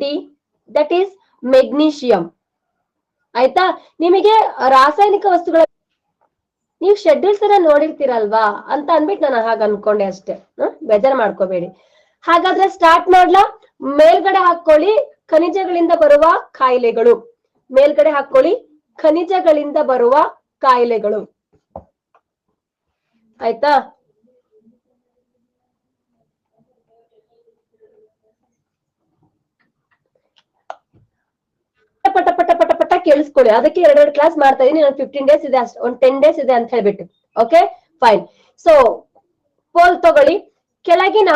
D, that is magnesium. ಆಯ್ತಾ? ನಿಮಗೆ ರಾಸಾಯನಿಕ ವಸ್ತುಗಳ ನೀವು ಶೆಡ್ಯೂಲ್ಸ್ ಅನ್ನ ನೋಡಿರ್ತೀರಲ್ವಾ ಅಂತ ಅನ್ಬಿಟ್ಟು ನಾನು ಹಾಗೆ ಅನ್ಕೊಂಡೆ ಅಷ್ಟೇ. ಬೇಜಾರ್ ಮಾಡ್ಕೋಬೇಡಿ. ಹಾಗಾದ್ರೆ ಸ್ಟಾರ್ಟ್ ಮಾಡ್ಲಾ? ಮೇಲ್ಗಡೆ ಹಾಕೊಳ್ಳಿ ಖನಿಜಗಳಿಂದ ಬರುವ ಕಾಯಿಲೆಗಳು. ಮೇಲ್ಗಡೆ ಹಾಕೊಳ್ಳಿ ಖನಿಜಗಳಿಂದ ಬರುವ ಕಾಯಿಲೆಗಳು. ಆಯ್ತಾ? ಪಟ ಪಟ ಪಟ ಪಟ ಕೇಳಿಸ್ಕೊಳ್ಳಿ. ಅದಕ್ಕೆ ಎರಡೆರಡು ಕ್ಲಾಸ್ ಮಾಡ್ತಾ ಇದೀನಿ. ನಾನು 15 ಡೇಸ್ ಇದೆ, ಅಷ್ಟೇ ಒಂದು 10 ಡೇಸ್ ಇದೆ ಅಂತ ಹೇಳ್ಬಿಟ್ಟು. Okay fine. ಸೊ ಪೋಲ್ ತಗೊಳ್ಳಿ. ಕೆಳಗಿನ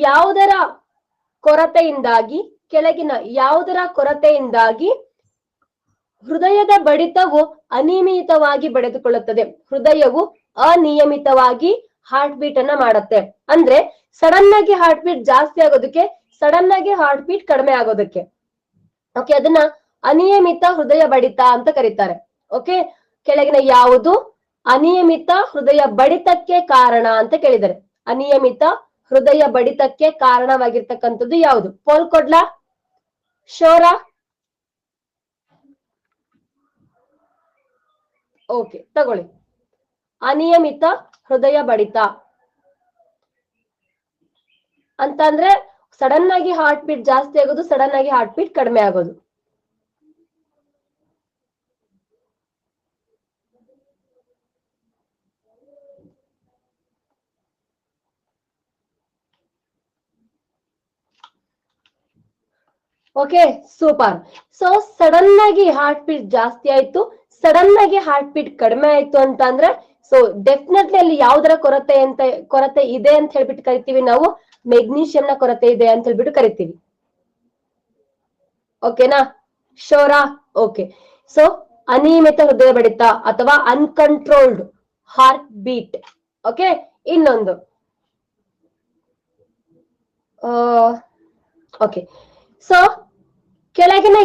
ಯಾವುದರ ಕೊರತೆಯಿಂದಾಗಿ ಹೃದಯದ ಬಡಿತವು ಅನಿಯಮಿತವಾಗಿ ಬಡಿದುಕೊಳ್ಳುತ್ತದೆ. ಹೃದಯವು ಅನಿಯಮಿತವಾಗಿ ಹಾರ್ಟ್ ಬೀಟ್ ಅನ್ನ ಮಾಡುತ್ತೆ. ಅಂದ್ರೆ ಸಡನ್ ಆಗಿ ಹಾರ್ಟ್ ಬೀಟ್ ಜಾಸ್ತಿ ಆಗೋದಕ್ಕೆ, ಸಡನ್ ಆಗಿ ಹಾರ್ಟ್ ಬೀಟ್ ಕಡಿಮೆ ಆಗೋದಕ್ಕೆ. ಓಕೆ, ಅದನ್ನ ಅನಿಯಮಿತ ಹೃದಯ ಬಡಿತ ಅಂತ ಕರೀತಾರೆ. ಓಕೆ, ಕೆಳಗಿನ ಯಾವುದು ಅನಿಯಮಿತ ಹೃದಯ ಬಡಿತಕ್ಕೆ ಕಾರಣ ಅಂತ ಕೇಳಿದ್ದಾರೆ. ಅನಿಯಮಿತ ಹೃದಯ ಬಡಿತಕ್ಕೆ ಕಾರಣವಾಗಿರ್ತಕ್ಕಂಥದ್ದು ಯಾವುದು? ಪೋಲ್ ಕೊಡ್ಲಾ? ಶೋರಾ? ಓಕೆ, ತಗೊಳ್ಳಿ. ಅನಿಯಮಿತ ಹೃದಯ ಬಡಿತ ಅಂತಂದ್ರೆ ಸಡನ್ ಆಗಿ ಹಾರ್ಟ್ ಬೀಟ್ ಜಾಸ್ತಿ ಆಗೋದು, ಸಡನ್ ಆಗಿ ಹಾರ್ಟ್ ಬೀಟ್ ಕಡಿಮೆ ಆಗೋದು. Okay, super. ಸೊ ಸಡನ್ ಆಗಿ ಹಾರ್ಟ್ ಬೀಟ್ ಜಾಸ್ತಿ ಆಯ್ತು, ಸಡನ್ ಆಗಿ ಹಾರ್ಟ್ ಬೀಟ್ ಕಡಿಮೆ ಆಯ್ತು ಅಂತ ಅಂದ್ರೆ ಸೊ ಡೆಫಿನೆಟ್ಲಿ ಅಲ್ಲಿ ಯಾವ್ದರ ಕೊರತೆ ಇದೆ ಅಂತ ಹೇಳ್ಬಿಟ್ಟು ಕರಿತೀವಿ ನಾವು? ಮೆಗ್ನೀಷಿಯಂನ ಕೊರತೆ ಇದೆ ಅಂತ ಹೇಳ್ಬಿಟ್ಟು ಕರಿತೀವಿ. ಓಕೆನಾ? ಶೋರಾ? ಓಕೆ. ಸೊ ಅನಿಯಮಿತ ಹೃದಯ ಬಡಿತ ಅಥವಾ ಅನ್ಕಂಟ್ರೋಲ್ಡ್ ಹಾರ್ಟ್ ಬೀಟ್. ಓಕೆ, ಇನ್ನೊಂದು ಓಕೆ. ಸೊ ಕೆಳಗಿನ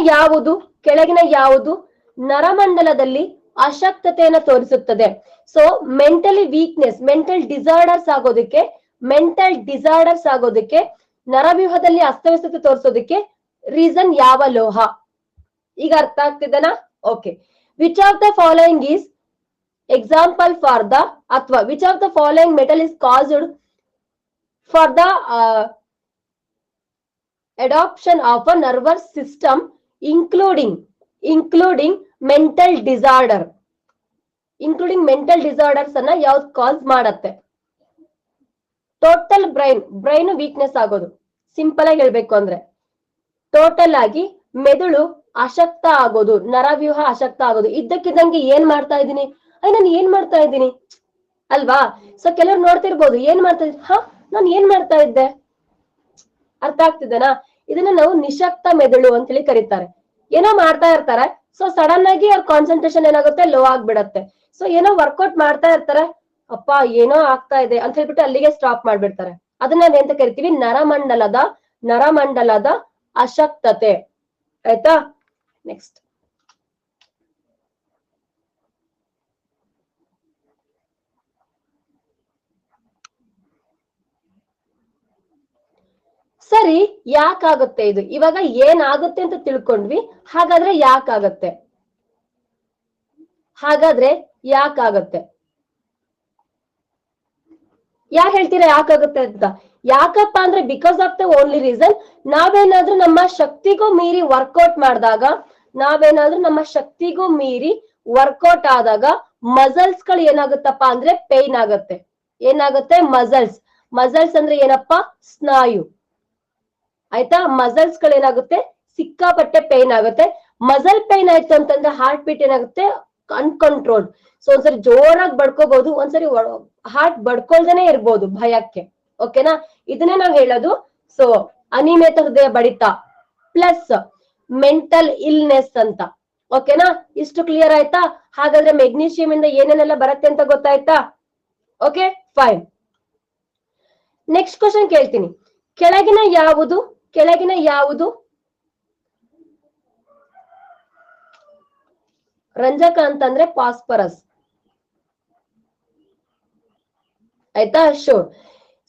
ಯಾವುದು ನರಮಂಡಲದಲ್ಲಿ ಅಶಕ್ತತೆಯನ್ನು ತೋರಿಸುತ್ತದೆ? ಸೊ ಮೆಂಟಲ್ ಡಿಸಾರ್ಡರ್ಸ್ ಆಗೋದಕ್ಕೆ ನರವ್ಯೂಹದಲ್ಲಿ ಅಸ್ತವ್ಯಸ್ತತೆ ತೋರಿಸೋದಕ್ಕೆ ರೀಸನ್ ಯಾವ ಲೋಹ? ಈಗ ಅರ್ಥ ಆಗ್ತಿದೆನಾ? Okay. Which of the following is example for the, ಅಥವಾ which of the following metal is caused for the adoption of a nervous system including mental disorders ಅನ್ನ ಯಾವ್ದು ಕಾಸ್ ಮಾಡತ್ತೆ? ಟೋಟಲ್ ಬ್ರೈನ್ ವೀಕ್ನೆಸ್ ಆಗೋದು. ಸಿಂಪಲ್ ಆಗಿ ಹೇಳ್ಬೇಕು ಅಂದ್ರೆ ಟೋಟಲ್ ಆಗಿ ಮೆದುಳು ಅಶಕ್ತ ಆಗೋದು, ನರವ್ಯೂಹ ಅಶಕ್ತ ಆಗೋದು. ಇದ್ದಕ್ಕಿದ್ದಂಗೆ ಏನ್ ಮಾಡ್ತಾ ಇದ್ದೀನಿ ಅಲ್ವಾ? ಸೊ ಕೆಲವ್ರು ನೋಡ್ತಿರ್ಬೋದು, ಏನ್ ಮಾಡ್ತಾ ಇದ್ರಿ? ನಾನು ಏನ್ ಮಾಡ್ತಾ ಇದ್ದೆ? ಅರ್ಥ ಆಗ್ತಿದೆನಾ? ಇದನ್ನ ನಾವು ನಿಶಕ್ತ ಮೆದುಳು ಅಂತ ಹೇಳಿ ಕರೀತಾರೆ. ಏನೋ ಮಾಡ್ತಾ ಇರ್ತಾರೆ, ಸೊ ಸಡನ್ ಆಗಿ ಅವ್ರ ಕಾನ್ಸಂಟ್ರೇಷನ್ ಏನಾಗುತ್ತೆ, ಲೋ ಆಗ್ಬಿಡತ್ತೆ. ಸೊ ಏನೋ ವರ್ಕೌಟ್ ಮಾಡ್ತಾ ಇರ್ತಾರೆ, ಅಪ್ಪ ಏನೋ ಆಗ್ತಾ ಇದೆ ಅಂತ ಹೇಳ್ಬಿಟ್ಟು ಅಲ್ಲಿಗೆ ಸ್ಟಾಪ್ ಮಾಡ್ಬಿಡ್ತಾರೆ. ಅದನ್ನ ನಾವೇಂತ ಕರಿತೀವಿ? ನರಮಂಡಲದ ಅಶಕ್ತತೆ. ಆಯ್ತಾ? ನೆಕ್ಸ್ಟ್ ಸರಿ, ಯಾಕಾಗುತ್ತೆ ಇದು? ಇವಾಗ ಏನಾಗುತ್ತೆ ಅಂತ ತಿಳ್ಕೊಂಡ್ವಿ, ಹಾಗಾದ್ರೆ ಯಾಕಾಗತ್ತೆ? ಯಾರು ಹೇಳ್ತೀರಾ ಯಾಕಾಗುತ್ತೆ ಅಂತ? ಯಾಕಪ್ಪ ಅಂದ್ರೆ because of the only reason, ನಾವೇನಾದ್ರೂ ನಮ್ಮ ಶಕ್ತಿಗೂ ಮೀರಿ ವರ್ಕೌಟ್ ಆದಾಗ ಮಸಲ್ಸ್ ಗಳು ಏನಾಗುತ್ತಪ್ಪ ಅಂದ್ರೆ ಪೇನ್ ಆಗುತ್ತೆ. ಏನಾಗುತ್ತೆ? ಮಸಲ್ಸ್ ಅಂದ್ರೆ ಏನಪ್ಪಾ? ಸ್ನಾಯು. ಆಯ್ತಾ? ಮಸಲ್ಸ್ ಗಳು ಏನಾಗುತ್ತೆ? ಸಿಕ್ಕಾಪಟ್ಟೆ ಪೇನ್ ಆಗುತ್ತೆ. ಮಸಲ್ ಪೇನ್ ಆಯ್ತು ಅಂತಂದ್ರೆ ಹಾರ್ಟ್ ಬೀಟ್ ಏನಾಗುತ್ತೆ? ಅನ್ಕಂಟ್ರೋಲ್ಡ್. ಸೊ ಒಂದ್ಸರಿ ಜೋರಾಗಿ ಬಡ್ಕೋಬಹುದು, ಒಂದ್ಸರಿ ಹಾರ್ಟ್ ಬಡ್ಕೊಳ್ದೇನೆ ಇರ್ಬೋದು ಭಯಕ್ಕೆ. ಓಕೆನಾ? ಇದನ್ನೇ ನಾವ್ ಹೇಳೋದು ಸೊ ಅನಿಯಮಿತ ಹೃದಯ ಬಡಿತ ಪ್ಲಸ್ ಮೆಂಟಲ್ ಇಲ್ನೆಸ್ ಅಂತ. ಓಕೆನಾ? ಇಷ್ಟು ಕ್ಲಿಯರ್ ಆಯ್ತಾ? ಹಾಗಾದ್ರೆ ಮೆಗ್ನೀಷಿಯಂ ಇಂದ ಏನೇನೆಲ್ಲ ಬರುತ್ತೆ ಅಂತ ಗೊತ್ತಾಯ್ತಾ? Okay fine. ನೆಕ್ಸ್ಟ್ ಕ್ವಶನ್ ಕೇಳ್ತೀನಿ. ಕೆಳಗಿನ ಯಾವುದು ರಂಜಕ ಅಂತಂದ್ರೆ ಫಾಸ್ಫರಸ್. ಆಯ್ತಾ? ಶೋರ್.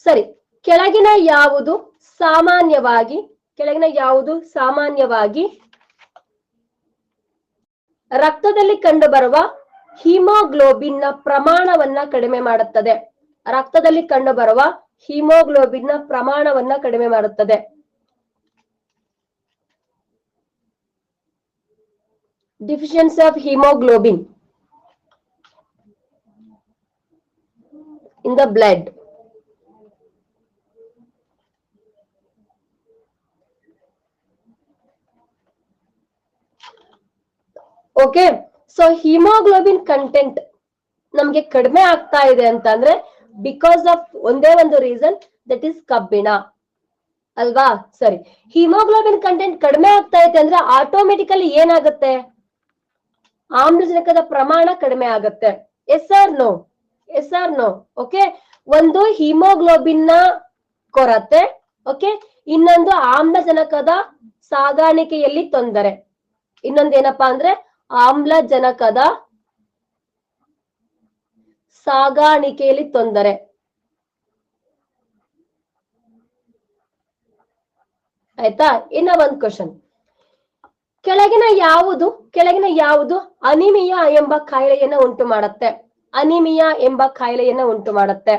ಸರಿ, ಕೆಳಗಿನ ಯಾವುದು ಸಾಮಾನ್ಯವಾಗಿ ಕೆಳಗಿನ ಯಾವುದು ಸಾಮಾನ್ಯವಾಗಿ ರಕ್ತದಲ್ಲಿ ಕಂಡುಬರುವ ಹಿಮೋಗ್ಲೋಬಿನ್ ನ ಪ್ರಮಾಣವನ್ನ ಕಡಿಮೆ ಮಾಡುತ್ತದೆ? ರಕ್ತದಲ್ಲಿ ಕಂಡುಬರುವ ಹಿಮೋಗ್ಲೋಬಿನ್ ನ ಪ್ರಮಾಣವನ್ನ ಕಡಿಮೆ ಮಾಡುತ್ತದೆ. Deficiency of haemoglobin in the blood. Okay, so haemoglobin content ನಮ್ಗೆ ಕಡಿಮೆ ಆಗ್ತಾ ಇದೆ ಅಂತಂದ್ರೆ ಬಿಕಾಸ್ ಆಫ್ ಒಂದೇ ಒಂದು ರೀಸನ್, ದಟ್ ಈಸ್ ಕಬ್ಬಿಣ ಅಲ್ವಾ? ಸರಿ, ಹಿಮೋಗ್ಲೋಬಿನ್ ಕಂಟೆಂಟ್ ಕಡಿಮೆ ಆಗ್ತಾ ಇದೆ ಅಂದ್ರೆ ಆಟೋಮೆಟಿಕಲಿ ಏನಾಗುತ್ತೆ? ಆಮ್ಲಜನಕದ ಪ್ರಮಾಣ ಕಡಿಮೆ ಆಗುತ್ತೆ. Yes or no? Yes or no? Okay, ಒಂದು ಹಿಮೋಗ್ಲೋಬಿನ್ ನ ಕೊರತೆ, ಓಕೆ, ಇನ್ನೊಂದು ಆಮ್ಲಜನಕದ ಸಾಗಾಣಿಕೆಯಲ್ಲಿ ತೊಂದರೆ. ಇನ್ನೊಂದೇನಪ್ಪಾ ಅಂದ್ರೆ ಆಮ್ಲಜನಕದ ಸಾಗಾಣಿಕೆಯಲ್ಲಿ ತೊಂದರೆ. ಆಯ್ತಾ? ಇನ್ನ ಒಂದ್ ಕ್ವಶನ್, ಕೆಳಗಿನ ಯಾವುದು ಅನಿಮಿಯಾ ಎಂಬ ಕಾಯಿಲೆಯನ್ನ ಉಂಟು ಮಾಡುತ್ತೆ? ಅನಿಮಿಯಾ ಎಂಬ ಕಾಯಿಲೆಯನ್ನ ಉಂಟು ಮಾಡುತ್ತೆ.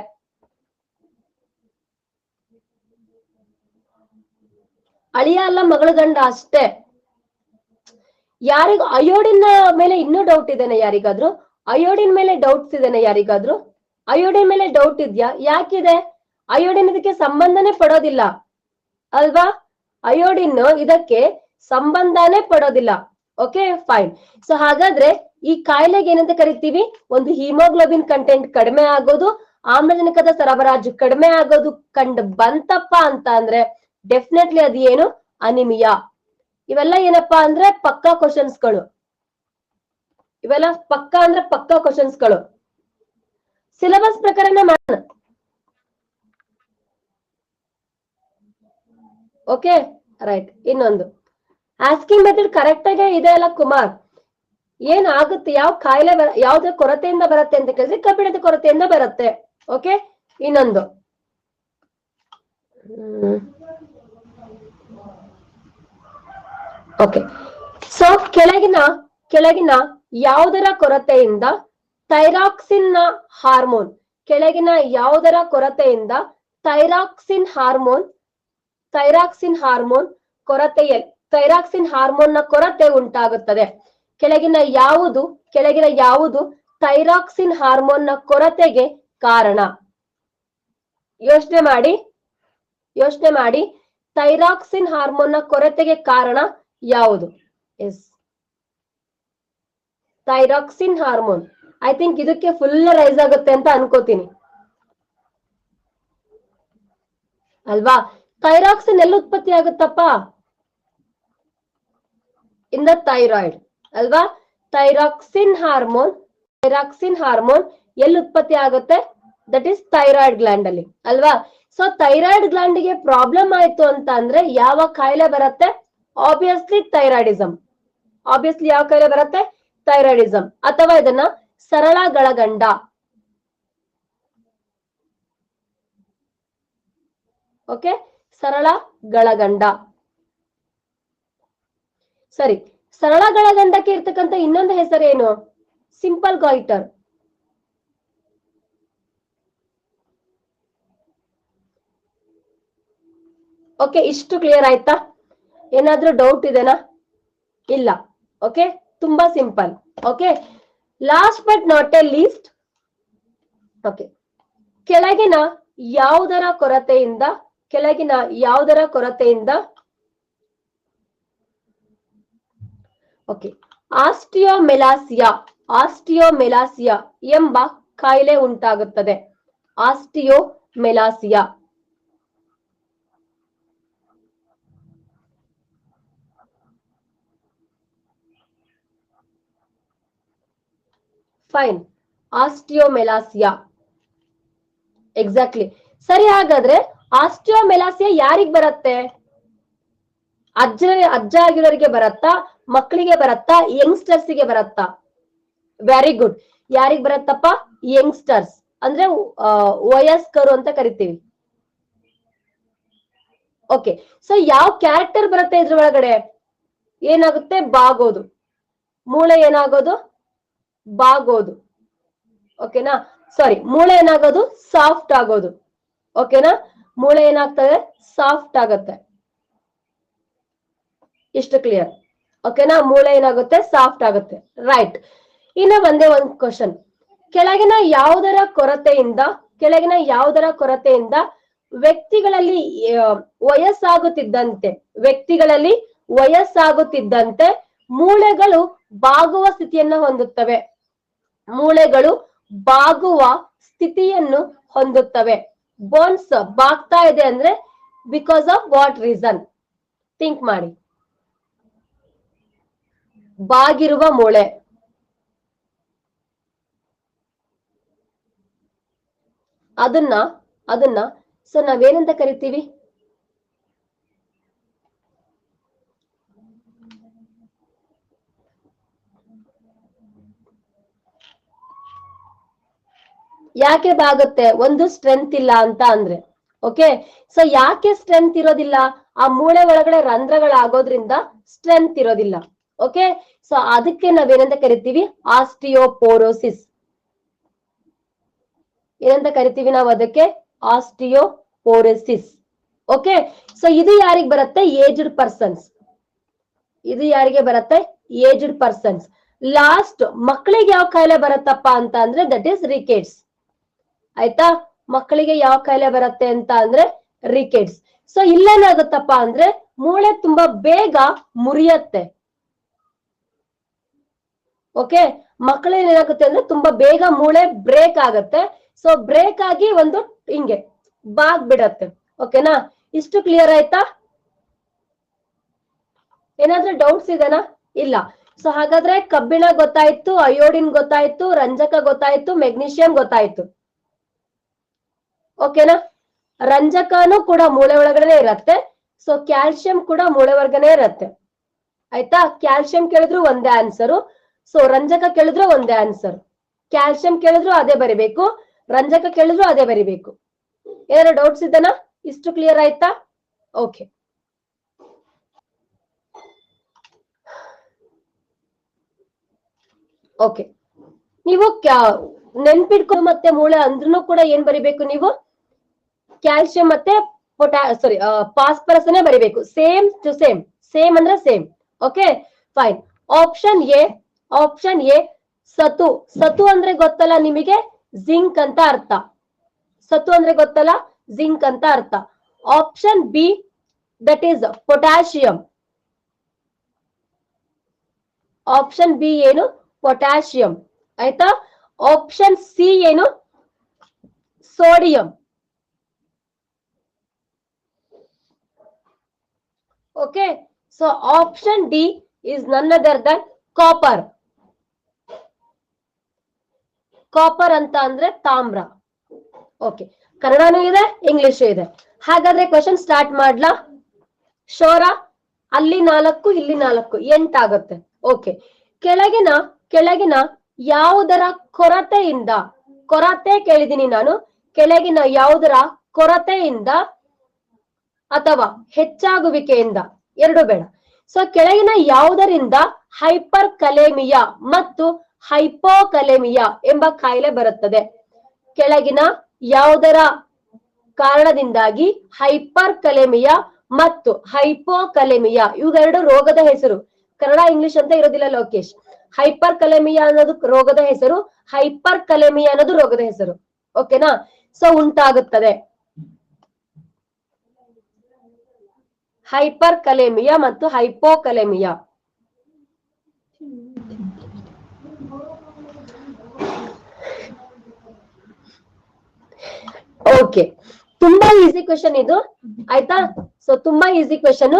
ಅಳಿಯ ಅಲ್ಲ, ಮಗಳ ಗಂಡ ಅಷ್ಟೇ. ಯಾರಿಗೂ ಅಯೋಡಿನ್ ಮೇಲೆ ಇನ್ನೂ ಡೌಟ್ ಇದೇನೆ? ಯಾರಿಗಾದ್ರೂ ಅಯೋಡಿನ್ ಮೇಲೆ ಡೌಟ್ಸ್ ಇದೇನೆ? ಯಾರಿಗಾದ್ರೂ ಅಯೋಡಿನ್ ಮೇಲೆ ಡೌಟ್ ಇದ್ಯಾ? ಯಾಕಿದೆ? ಅಯೋಡಿನ್ ಇದಕ್ಕೆ ಸಂಬಂಧನೇ ಪಡೋದಿಲ್ಲ ಅಲ್ವಾ? ಅಯೋಡಿನ್ ಇದಕ್ಕೆ ಸಂಬಂಧನೇ ಪಡೋದಿಲ್ಲ. Okay, fine. ಸೊ ಹಾಗಾದ್ರೆ ಈ ಕಾಯಿಲೆಗೆ ಏನಂತ ಕರಿತೀವಿ? ಒಂದು ಹಿಮೋಗ್ಲೋಬಿನ್ ಕಂಟೆಂಟ್ ಕಡಿಮೆ ಆಗೋದು, ಆಮ್ಲಜನಕದ ಸರಬರಾಜು ಕಡಿಮೆ ಆಗೋದು ಕಂಡು ಬಂತಪ್ಪ ಅಂತ ಅಂದ್ರೆ ಡೆಫಿನೆಟ್ಲಿ ಅದು ಏನು? ಅನಿಮಿಯಾ. ಇವೆಲ್ಲ ಏನಪ್ಪಾ ಅಂದ್ರೆ ಪಕ್ಕಾ ಕ್ವಶನ್ಸ್ಗಳು. ಇವೆಲ್ಲ ಪಕ್ಕಾ ಅಂದ್ರೆ ಪಕ್ಕಾ ಕ್ವಶನ್ಸ್ಗಳು. ಸಿಲೆಬಸ್ ಪ್ರಕಾರನೇ ಮಾಡೋಣ. Okay, right. ಇನ್ನೊಂದು ಆಸ್ಕಿಂಗ್ ಮೆಥಡ್ ಕರೆಕ್ಟ್ ಆಗಿ ಇದೆ ಅಲ್ಲ ಕುಮಾರ್? ಏನಾಗುತ್ತೆ? ಯಾವ ಕಾಯಿಲೆ ಯಾವ್ದ್ರ ಕೊರತೆಯಿಂದ ಬರುತ್ತೆ ಅಂತ ಕೇಳಿದ್ರೆ ಕಬ್ಬಿಣದ ಕೊರತೆಯಿಂದ ಬರುತ್ತೆ. ಓಕೆ, ಇನ್ನೊಂದು ಓಕೆ, ಸೊ ಕೆಳಗಿನ ಯಾವುದರ ಕೊರತೆಯಿಂದ ಥೈರಾಕ್ಸಿನ್ ನ ಹಾರ್ಮೋನ್, ಕೆಳಗಿನ ಯಾವುದರ ಕೊರತೆಯಿಂದ ಥೈರಾಕ್ಸಿನ್ ಹಾರ್ಮೋನ್ ನ ಕೊರತೆ ಉಂಟಾಗುತ್ತದೆ? ಕೆಳಗಿನ ಯಾವುದು ಥೈರಾಕ್ಸಿನ್ ಹಾರ್ಮೋನ್ ನ ಕೊರತೆಗೆ ಕಾರಣ? ಯೋಚನೆ ಮಾಡಿ. ಥೈರಾಕ್ಸಿನ್ ಹಾರ್ಮೋನ್ ನ ಕೊರತೆಗೆ ಕಾರಣ ಯಾವುದು? Yes, thyroxine hormone. I think ಇದಕ್ಕೆ ಫುಲ್ ರೈಸ್ ಆಗುತ್ತೆ ಅಂತ ಅನ್ಕೋತೀನಿ ಅಲ್ವಾ? ಥೈರಾಕ್ಸಿನ್ ಎಲ್ಲಿ ಉತ್ಪತ್ತಿ ಆಗುತ್ತಪ್ಪ? ಇನ್ ದ ಥೈರಾಯ್ಡ್ ಅಲ್ವಾ? ಥೈರಾಕ್ಸಿನ್ ಹಾರ್ಮೋನ್ ಎಲ್ಲಿ ಉತ್ಪತ್ತಿ ಆಗುತ್ತೆ? ದಟ್ ಈಸ್ ಥೈರಾಯ್ಡ್ ಗ್ಲ್ಯಾಂಡ್ ಅಲ್ಲಿ ಅಲ್ವಾ? ಸೊ ಥೈರಾಯ್ಡ್ ಗ್ಲ್ಯಾಂಡ್ ಗೆ ಪ್ರಾಬ್ಲಮ್ ಆಯ್ತು ಅಂತ ಅಂದ್ರೆ ಯಾವ ಕಾಯಿಲೆ ಬರುತ್ತೆ? Obviously thyroidism. ಯಾವ ಕಾಯಿಲೆ ಬರುತ್ತೆ? ಥೈರಾಯ್ಡಿಸಮ್. ಅಥವಾ ಇದನ್ನ ಸರಳ ಗಳಗಂಡ. ಓಕೆ, ಸರಳ ಗಳಗಂಡ. ಸರಿ, ಸರಳ ಗಳಗಂಡಕ್ಕೆ ಇರ್ತಕ್ಕಂಥ ಇನ್ನೊಂದು ಹೆಸರೇನು? Simple goitre. ಓಕೆ, ಇಷ್ಟು ಕ್ಲಿಯರ್ ಆಯ್ತಾ? ಏನಾದ್ರೂ ಡೌಟ್ ಇದೆನಾ? ಇಲ್ಲ. ಓಕೆ, ತುಂಬಾ simple. Okay, last but not a least, okay, ಕೆಳಗಿನ ಯಾವುದರ ಕೊರತೆಯಿಂದ ಓಕೆ ಆಸ್ಟಿಯೋಮೆಲಾಸಿಯಾ ಎಂಬ ಕಾಯಿಲೆ ಉಂಟಾಗುತ್ತದೆ? ಆಸ್ಟಿಯೋಮೆಲಾಸಿಯಾ. ಫೈನ್, ಆಸ್ಟಿಯೋಮೆಲಾಸಿಯಾ. ಎಕ್ಸಾಕ್ಟ್ಲಿ ಸರಿ. ಹಾಗಾದ್ರೆ ಆಸ್ಟಿಯೋಮೆಲಾಸಿಯಾ ಯಾರಿಗ್ ಬರುತ್ತೆ? ಅಜ್ಜ ಆಗಿರೋರಿಗೆ ಬರತ್ತಾ? ಮಕ್ಕಳಿಗೆ ಬರತ್ತಾ? ಯಂಗ್ಸ್ಟರ್ಸ್ ಗೆ ಬರತ್ತಾ? Very good. ಯಾರಿಗ್ ಬರತ್ತಪ್ಪ? ಯಂಗ್ಸ್ಟರ್ಸ್ ಅಂದ್ರೆ ವಯಸ್ಕರು ಅಂತ ಕರಿತೀವಿ. ಓಕೆ, ಸೊ ಯಾವ ಕ್ಯಾರೆಕ್ಟರ್ ಬರುತ್ತೆ ಇದ್ರ ಒಳಗಡೆ? ಏನಾಗುತ್ತೆ? ಬಾಗೋದು. ಮೂಳೆ ಏನಾಗೋದು? ಬಾಗೋದು. ಓಕೆನಾ? ಸಾರಿ, ಮೂಳೆ ಏನಾಗೋದು? ಸಾಫ್ಟ್ ಆಗೋದು. ಓಕೆನಾ? ಮೂಳೆ ಏನಾಗ್ತದೆ? ಸಾಫ್ಟ್ ಆಗತ್ತೆ. ಇಷ್ಟು ಕ್ಲಿಯರ್. ಓಕೆನಾ? ಮೂಳೆ ಏನಾಗುತ್ತೆ? ಸಾಫ್ಟ್ ಆಗುತ್ತೆ. ರೈಟ್. ಇನ್ನ ಒಂದೇ ಒಂದು ಕ್ವಶನ್. ಕೆಳಗಿನ ಯಾವುದರ ಕೊರತೆಯಿಂದ ವ್ಯಕ್ತಿಗಳಲ್ಲಿ ವಯಸ್ಸಾಗುತ್ತಿದ್ದಂತೆ ಮೂಳೆಗಳು ಬಾಗುವ ಸ್ಥಿತಿಯನ್ನು ಹೊಂದುತ್ತವೆ. ಮೂಳೆಗಳು ಬಾಗುವ ಸ್ಥಿತಿಯನ್ನು ಹೊಂದುತ್ತವೆ. ಬೋನ್ಸ್ ಬಾಗ್ತಾ ಇದೆ ಅಂದ್ರೆ because of what reason? Think ಮಾಡಿ. ಬಾಗಿರುವ ಮೂಳೆ ಅದನ್ನ ಸೊ ನಾವೇನಂತ ಕರಿತೀವಿ? ಯಾಕೆ ಬಾಗುತ್ತೆ? ಒಂದು ಸ್ಟ್ರೆಂತ್ ಇಲ್ಲ ಅಂತ ಅಂದ್ರೆ. ಓಕೆ, ಸೊ ಯಾಕೆ ಸ್ಟ್ರೆಂತ್ ಇರೋದಿಲ್ಲ? ಆ ಮೂಳೆ ಒಳಗಡೆ ರಂಧ್ರಗಳಾಗೋದ್ರಿಂದ ಸ್ಟ್ರೆಂತ್ ಇರೋದಿಲ್ಲ. ಓಕೆ, ಸೊ ಅದಕ್ಕೆ ನಾವೇನಂತ ಕರಿತೀವಿ? ಆಸ್ಟಿಯೋಪೋರೋಸಿಸ್. ಏನಂತ ಕರಿತೀವಿ ನಾವು ಅದಕ್ಕೆ? ಆಸ್ಟಿಯೋಪೋರೋಸಿಸ್. ಓಕೆ, ಸೊ ಇದು ಯಾರಿಗೆ ಬರುತ್ತೆ? Aged persons. ಇದು ಯಾರಿಗೆ ಬರುತ್ತೆ? Aged persons. ಲಾಸ್ಟ್ ಮಕ್ಕಳಿಗೆ ಯಾವ ಕಾಯಿಲೆ ಬರುತ್ತಪ್ಪ ಅಂತ ಅಂದ್ರೆ ದಟ್ ಈಸ್ ರಿಕೆಟ್ಸ್. ಆಯ್ತಾ? ಮಕ್ಕಳಿಗೆ ಯಾವ ಕಾಯಿಲೆ ಬರುತ್ತೆ ಅಂತ ಅಂದ್ರೆ ರಿಕೆಟ್ಸ್. ಸೊ ಇಲ್ಲೇನಾಗುತ್ತಪ್ಪ ಅಂದ್ರೆ ಮೂಳೆ ತುಂಬಾ ಬೇಗ ಮುರಿಯತ್ತೆ. ಓಕೆ, ಮಕ್ಕಳಲ್ಲಿ ಏನಾಗುತ್ತೆ ಅಂದ್ರೆ ತುಂಬಾ ಬೇಗ ಮೂಳೆ ಬ್ರೇಕ್ ಆಗತ್ತೆ. ಸೊ ಬ್ರೇಕ್ ಆಗಿ ಒಂದು ಹಿಂಗೆ ಬಾಗ್ ಬಿಡತ್ತೆ. ಓಕೆನಾ? ಇಷ್ಟು ಕ್ಲಿಯರ್ ಆಯ್ತಾ? ಏನಾದ್ರೂ ಡೌಟ್ಸ್ ಇದೆನಾ? ಇಲ್ಲ. ಸೊ ಹಾಗಾದ್ರೆ ಕಬ್ಬಿಣ ಗೊತ್ತಾಯ್ತು, ಅಯೋಡಿನ್ ಗೊತ್ತಾಯ್ತು, ರಂಜಕ ಗೊತ್ತಾಯ್ತು, ಮೆಗ್ನೀಷಿಯಂ ಗೊತ್ತಾಯ್ತು. ಓಕೆನಾ? ರಂಜಕನು ಕೂಡ ಮೂಳೆ ಒಳಗಡೆ ಇರತ್ತೆ. ಸೊ ಕ್ಯಾಲ್ಸಿಯಂ ಕೂಡ ಮೂಳೆ ಒಳಗಡೆ ಇರತ್ತೆ. ಆಯ್ತಾ? ಕ್ಯಾಲ್ಸಿಯಂ ಕೇಳಿದ್ರು ಒಂದೇ ಆನ್ಸರು. ಸೊ ರಂಜಕ ಕೇಳಿದ್ರು ಒಂದೇ ಆನ್ಸರ್. ಕ್ಯಾಲ್ಸಿಯಂ ಕೇಳಿದ್ರು ಅದೇ ಬರಿಬೇಕು, ರಂಜಕ ಕೇಳಿದ್ರು ಅದೇ ಬರಿಬೇಕು. ಏನಾದ್ರು ಡೌಟ್ಸ್ ಇದೆನಾ? ಇಷ್ಟು ಕ್ಲಿಯರ್ ಆಯ್ತಾ? ಓಕೆ. ಓಕೆ, ನೀವು ನೆನ್ಪಿಟ್ಕೊಂಡು ಮತ್ತೆ ಮೂಳೆ ಅಂದ್ರೂ ಕೂಡ ಏನ್ ಬರಿಬೇಕು ನೀವು? ಕ್ಯಾಲ್ಸಿಯಂ ಮತ್ತೆ ಫಾಸ್ಫರಸ್ ಬರಿಬೇಕು. Same to same. ಸೇಮ್ ಅಂದ್ರೆ same. Okay, fine. Option A ಸತು. ಸತು ಅಂದ್ರೆ ಗೊತ್ತಲ್ಲ ನಿಮಗೆ? ಜಿಂಕ್ ಅಂತ ಅರ್ಥ. ಸತು ಅಂದ್ರೆ ಗೊತ್ತಲ್ಲ? ಜಿಂಕ್ ಅಂತ ಅರ್ಥ. Option be that is potassium. Option B ಏನು? ಪೊಟ್ಯಾಷಿಯಂ. ಆಯ್ತಾ? ಆಪ್ಷನ್ ಸಿ ಏನು? Sodium. Okay, so option D is none other than copper. Copper ಅಂತ ಅಂದ್ರೆ ತಾಮ್ರ. ಓಕೆ, ಕನ್ನಡನೂ ಇದೆ, ಇಂಗ್ಲಿಷ್ ಇದೆ. ಹಾಗಾದ್ರೆ ಕ್ವೆಶ್ಚನ್ ಸ್ಟಾರ್ಟ್ ಮಾಡ್ಲಾ? ಶೋರಾ? ಅಲ್ಲಿ 4 ಇಲ್ಲಿ 4 8 ಆಗುತ್ತೆ. ಓಕೆ, ಕೆಳಗಿನ ಯಾವುದರ ಕೊರತೆಯಿಂದ, ಕೊರತೆ ಕೇಳಿದೀನಿ ನಾನು, ಕೆಳಗಿನ ಯಾವುದರ ಕೊರತೆಯಿಂದ ಅಥವಾ ಹೆಚ್ಚಾಗುವಿಕೆಯಿಂದ, ಎರಡು ಬೇಡ. ಸೊ ಕೆಳಗಿನ ಯಾವುದರಿಂದ ಹೈಪರ್ ಕಲೇಮಿಯಾ ಮತ್ತು ಹೈಪೋಕಲೇಮಿಯಾ ಎಂಬ ಕಾಯಿಲೆ ಬರುತ್ತದೆ? ಕೆಳಗಿನ ಯಾವುದರ ಕಾರಣದಿಂದಾಗಿ ಹೈಪರ್ ಕಲೇಮಿಯಾ ಮತ್ತು ಹೈಪೋಕಲೇಮಿಯಾ, ಇವೆರಡು ರೋಗದ ಹೆಸರು. ಕನ್ನಡ ಇಂಗ್ಲಿಷ್ ಅಂತ ಇರೋದಿಲ್ಲ ಲೋಕೇಶ್. ಹೈಪರ್ ಕಲೇಮಿಯಾ ಅನ್ನೋದು ರೋಗದ ಹೆಸರು, ಹೈಪರ್ ಕಲೇಮಿಯಾ ಅನ್ನೋದು ರೋಗದ ಹೆಸರು. ಓಕೆನಾ? ಸೊ ಉಂಟಾಗುತ್ತದೆ ಹೈಪರ್ ಕಲೇಮಿಯಾ ಮತ್ತು ಹೈಪೋಕಲೇಮಿಯಾ. ಓಕೆ, ತುಂಬಾ ಈಸಿ ಕ್ವೆಶನ್ ಇದು. ಆಯ್ತಾ? ಸೊ ತುಂಬಾ ಈಸಿ ಕ್ವೆಶನ್.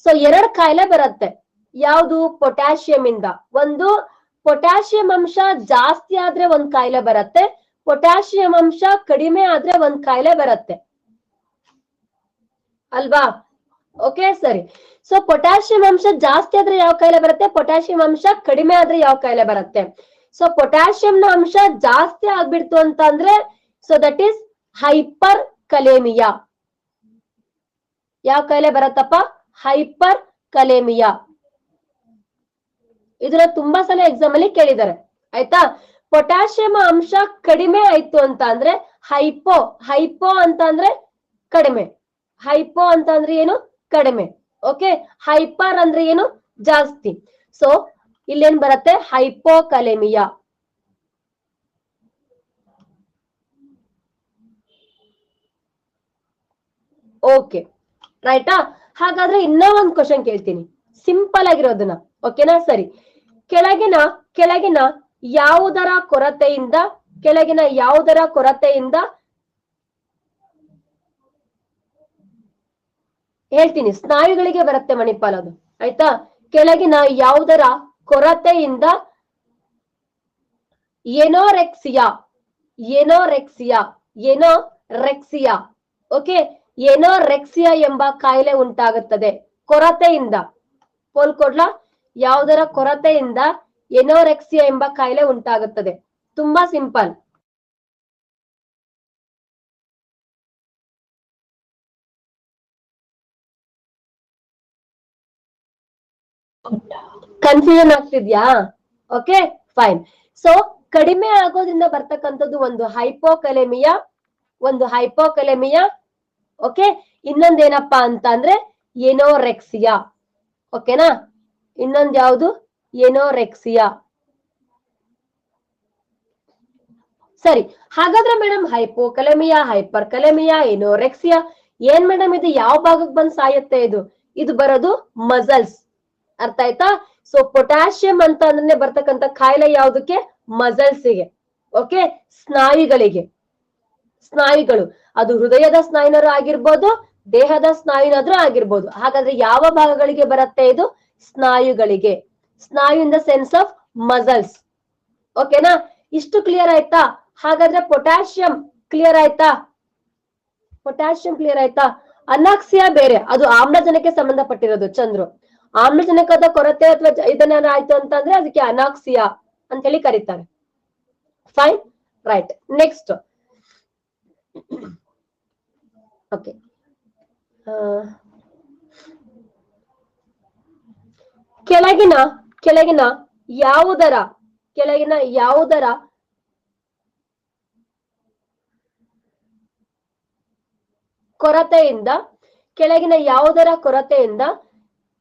ಸೊ 2 ಕಾಯಿಲೆ ಬರುತ್ತೆ. ಯಾವುದು? ಪೊಟ್ಯಾಷಿಯಂ ಇಂದ. ಒಂದು, ಪೊಟ್ಯಾಷಿಯಂ ಅಂಶ ಜಾಸ್ತಿ ಆದ್ರೆ ಒಂದ್ ಕಾಯಿಲೆ ಬರುತ್ತೆ, ಪೊಟ್ಯಾಷಿಯಂ ಅಂಶ ಕಡಿಮೆ ಆದ್ರೆ ಒಂದ್ ಕಾಯಿಲೆ ಬರುತ್ತೆ ಅಲ್ವಾ? ಓಕೆ, ಸರಿ. ಸೊ ಪೊಟ್ಯಾಷಿಯಂ ಅಂಶ ಜಾಸ್ತಿ ಆದ್ರೆ ಯಾವ ಕಾಯಿಲೆ ಬರುತ್ತೆ? ಪೊಟ್ಯಾಷಿಯಂ ಅಂಶ ಕಡಿಮೆ ಆದ್ರೆ ಯಾವ ಕಾಯಿಲೆ ಬರುತ್ತೆ? ಸೊ ಪೊಟ್ಯಾಷಿಯಂನ ಅಂಶ ಜಾಸ್ತಿ ಆಗ್ಬಿಡ್ತು ಅಂತ ಅಂದ್ರೆ ಸೊ ದಟ್ ಈಸ್ ಹೈಪರ್ ಕಲೇಮಿಯಾ. ಯಾವ ಕಾಯಿಲೆ ಬರತ್ತಪ್ಪ? ಹೈಪರ್ ಕಲೇಮಿಯಾ. ಇದನ್ನ ತುಂಬಾ ಸಲ ಎಕ್ಸಾಮ್ ಅಲ್ಲಿ ಕೇಳಿದ್ದಾರೆ ಆಯ್ತಾ. ಪೊಟ್ಯಾಷಿಯಂ ಅಂಶ ಕಡಿಮೆ ಆಯ್ತು ಅಂತ ಅಂದ್ರೆ ಹೈಪೋ. ಹೈಪೋ ಅಂತ ಅಂದ್ರೆ ಕಡಿಮೆ. ಹೈಪೋ ಅಂತ ಅಂದ್ರೆ ಏನು? ಕಡಿಮೆ. ಓಕೆ, ಹೈಪರ್ ಅಂದ್ರೆ ಏನು? ಜಾಸ್ತಿ. ಸೊ ಇಲ್ಲೇನ್ ಬರುತ್ತೆ? ಹೈಪೋಕಲೆಮಿಯಾ. ಓಕೆ ರೈಟಾ. ಹಾಗಾದ್ರೆ ಇನ್ನೂ ಒಂದು ಕ್ವಶನ್ ಕೇಳ್ತೀನಿ, ಸಿಂಪಲ್ ಆಗಿರೋದನ್ನ. ಓಕೆನಾ? ಸರಿ. ಕೆಳಗಿನ ಯಾವುದರ ಕೊರತೆಯಿಂದ ಹೇಳ್ತೀನಿ, ಸ್ನಾಯುಗಳಿಗೆ ಬರುತ್ತೆ ಮಣಿಪಾಲ್ ಅದು ಆಯ್ತಾ. ಕೆಳಗಿನ ಯಾವುದರ ಕೊರತೆಯಿಂದ ಎನೋರೆಕ್ಸಿಯಾ ಓಕೆ, ಎನೋರೆಕ್ಸಿಯಾ ಎಂಬ ಕಾಯಿಲೆ ಉಂಟಾಗುತ್ತದೆ? ಕೊರತೆಯಿಂದ. ಪೋಲ್ಕೊಡ್ಲಾ? ಯಾವುದರ ಕೊರತೆಯಿಂದ ಎನೋರೆಕ್ಸಿಯಾ ಎಂಬ ಕಾಯಿಲೆ ಉಂಟಾಗುತ್ತದೆ? ತುಂಬಾ ಸಿಂಪಲ್. ಕನ್ಫ್ಯೂಷನ್ ಆಗ್ತಿದ್ಯಾ? Okay fine. ಸೊ ಕಡಿಮೆ ಆಗೋದ್ರಿಂದ ಬರ್ತಕ್ಕಂಥದ್ದು ಒಂದು ಹೈಪೋಕಲೆಮಿಯಾ. ಓಕೆ, ಇನ್ನೊಂದೇನಪ್ಪಾ ಅಂತ ಅಂದ್ರೆ ಎನೋರೆಕ್ಸಿಯಾ. ಓಕೆನಾ? ಇನ್ನೊಂದ್ ಯಾವುದು? ಎನೋರೆಕ್ಸಿಯಾ. ಸರಿ. ಹಾಗಾದ್ರೆ ಮೇಡಮ್ ಹೈಪೋಕಲೆಮಿಯಾ, ಹೈಪರ್ ಕಲೆಮಿಯಾ, ಎನೋರೆಕ್ಸಿಯಾ ಏನ್ ಮೇಡಮ್ ಇದು? ಯಾವ ಭಾಗಕ್ಕೆ ಬಂದ್ ಸಾಯುತ್ತೆ ಇದು? ಇದು ಬರೋದು ಮಸಲ್ಸ್. ಅರ್ಥ ಆಯ್ತಾ? ಸೊ ಪೊಟ್ಯಾಷಿಯಂ ಅಂತ ಅಂದ್ರೆ ಬರ್ತಕ್ಕಂಥ ಕಾಯಿಲೆ ಯಾವುದಕ್ಕೆ? ಮಸಲ್ಸ್ಗೆ. ಓಕೆ, ಸ್ನಾಯುಗಳು. ಅದು ಹೃದಯದ ಸ್ನಾಯುನಾದ್ರೂ ಆಗಿರ್ಬೋದು, ದೇಹದ ಸ್ನಾಯುನಾದ್ರೂ ಆಗಿರ್ಬೋದು. ಹಾಗಾದ್ರೆ ಯಾವ ಭಾಗಗಳಿಗೆ ಬರುತ್ತೆ ಇದು? ಸ್ನಾಯುಗಳಿಗೆ. ಸ್ನಾಯು in the sense of muscles. ಓಕೆನಾ? ಇಷ್ಟು ಕ್ಲಿಯರ್ ಆಯ್ತಾ? ಹಾಗಾದ್ರೆ ಪೊಟ್ಯಾಷಿಯಂ ಕ್ಲಿಯರ್ ಆಯ್ತಾ? ಅನಾಕ್ಸಿಯಾ ಬೇರೆ, ಅದು ಆಮ್ಲಜನಕಕ್ಕೆ ಸಂಬಂಧಪಟ್ಟಿರೋದು. ಚಂದ್ರು, ಆಮ್ಲಜನಕದ ಕೊರತೆ ಅಥವಾ ಇದನ್ನ ಆಯ್ತು ಅಂತ ಅಂದ್ರೆ ಅದಕ್ಕೆ ಅನಾಕ್ಸಿಯಾ ಅಂತ ಹೇಳಿ ಕರೀತಾರೆ. Fine, right. ನೆಕ್ಸ್ಟ್. ಓಕೆ, ಕೆಳಗಿನ ಯಾವುದರ ಕೊರತೆಯಿಂದ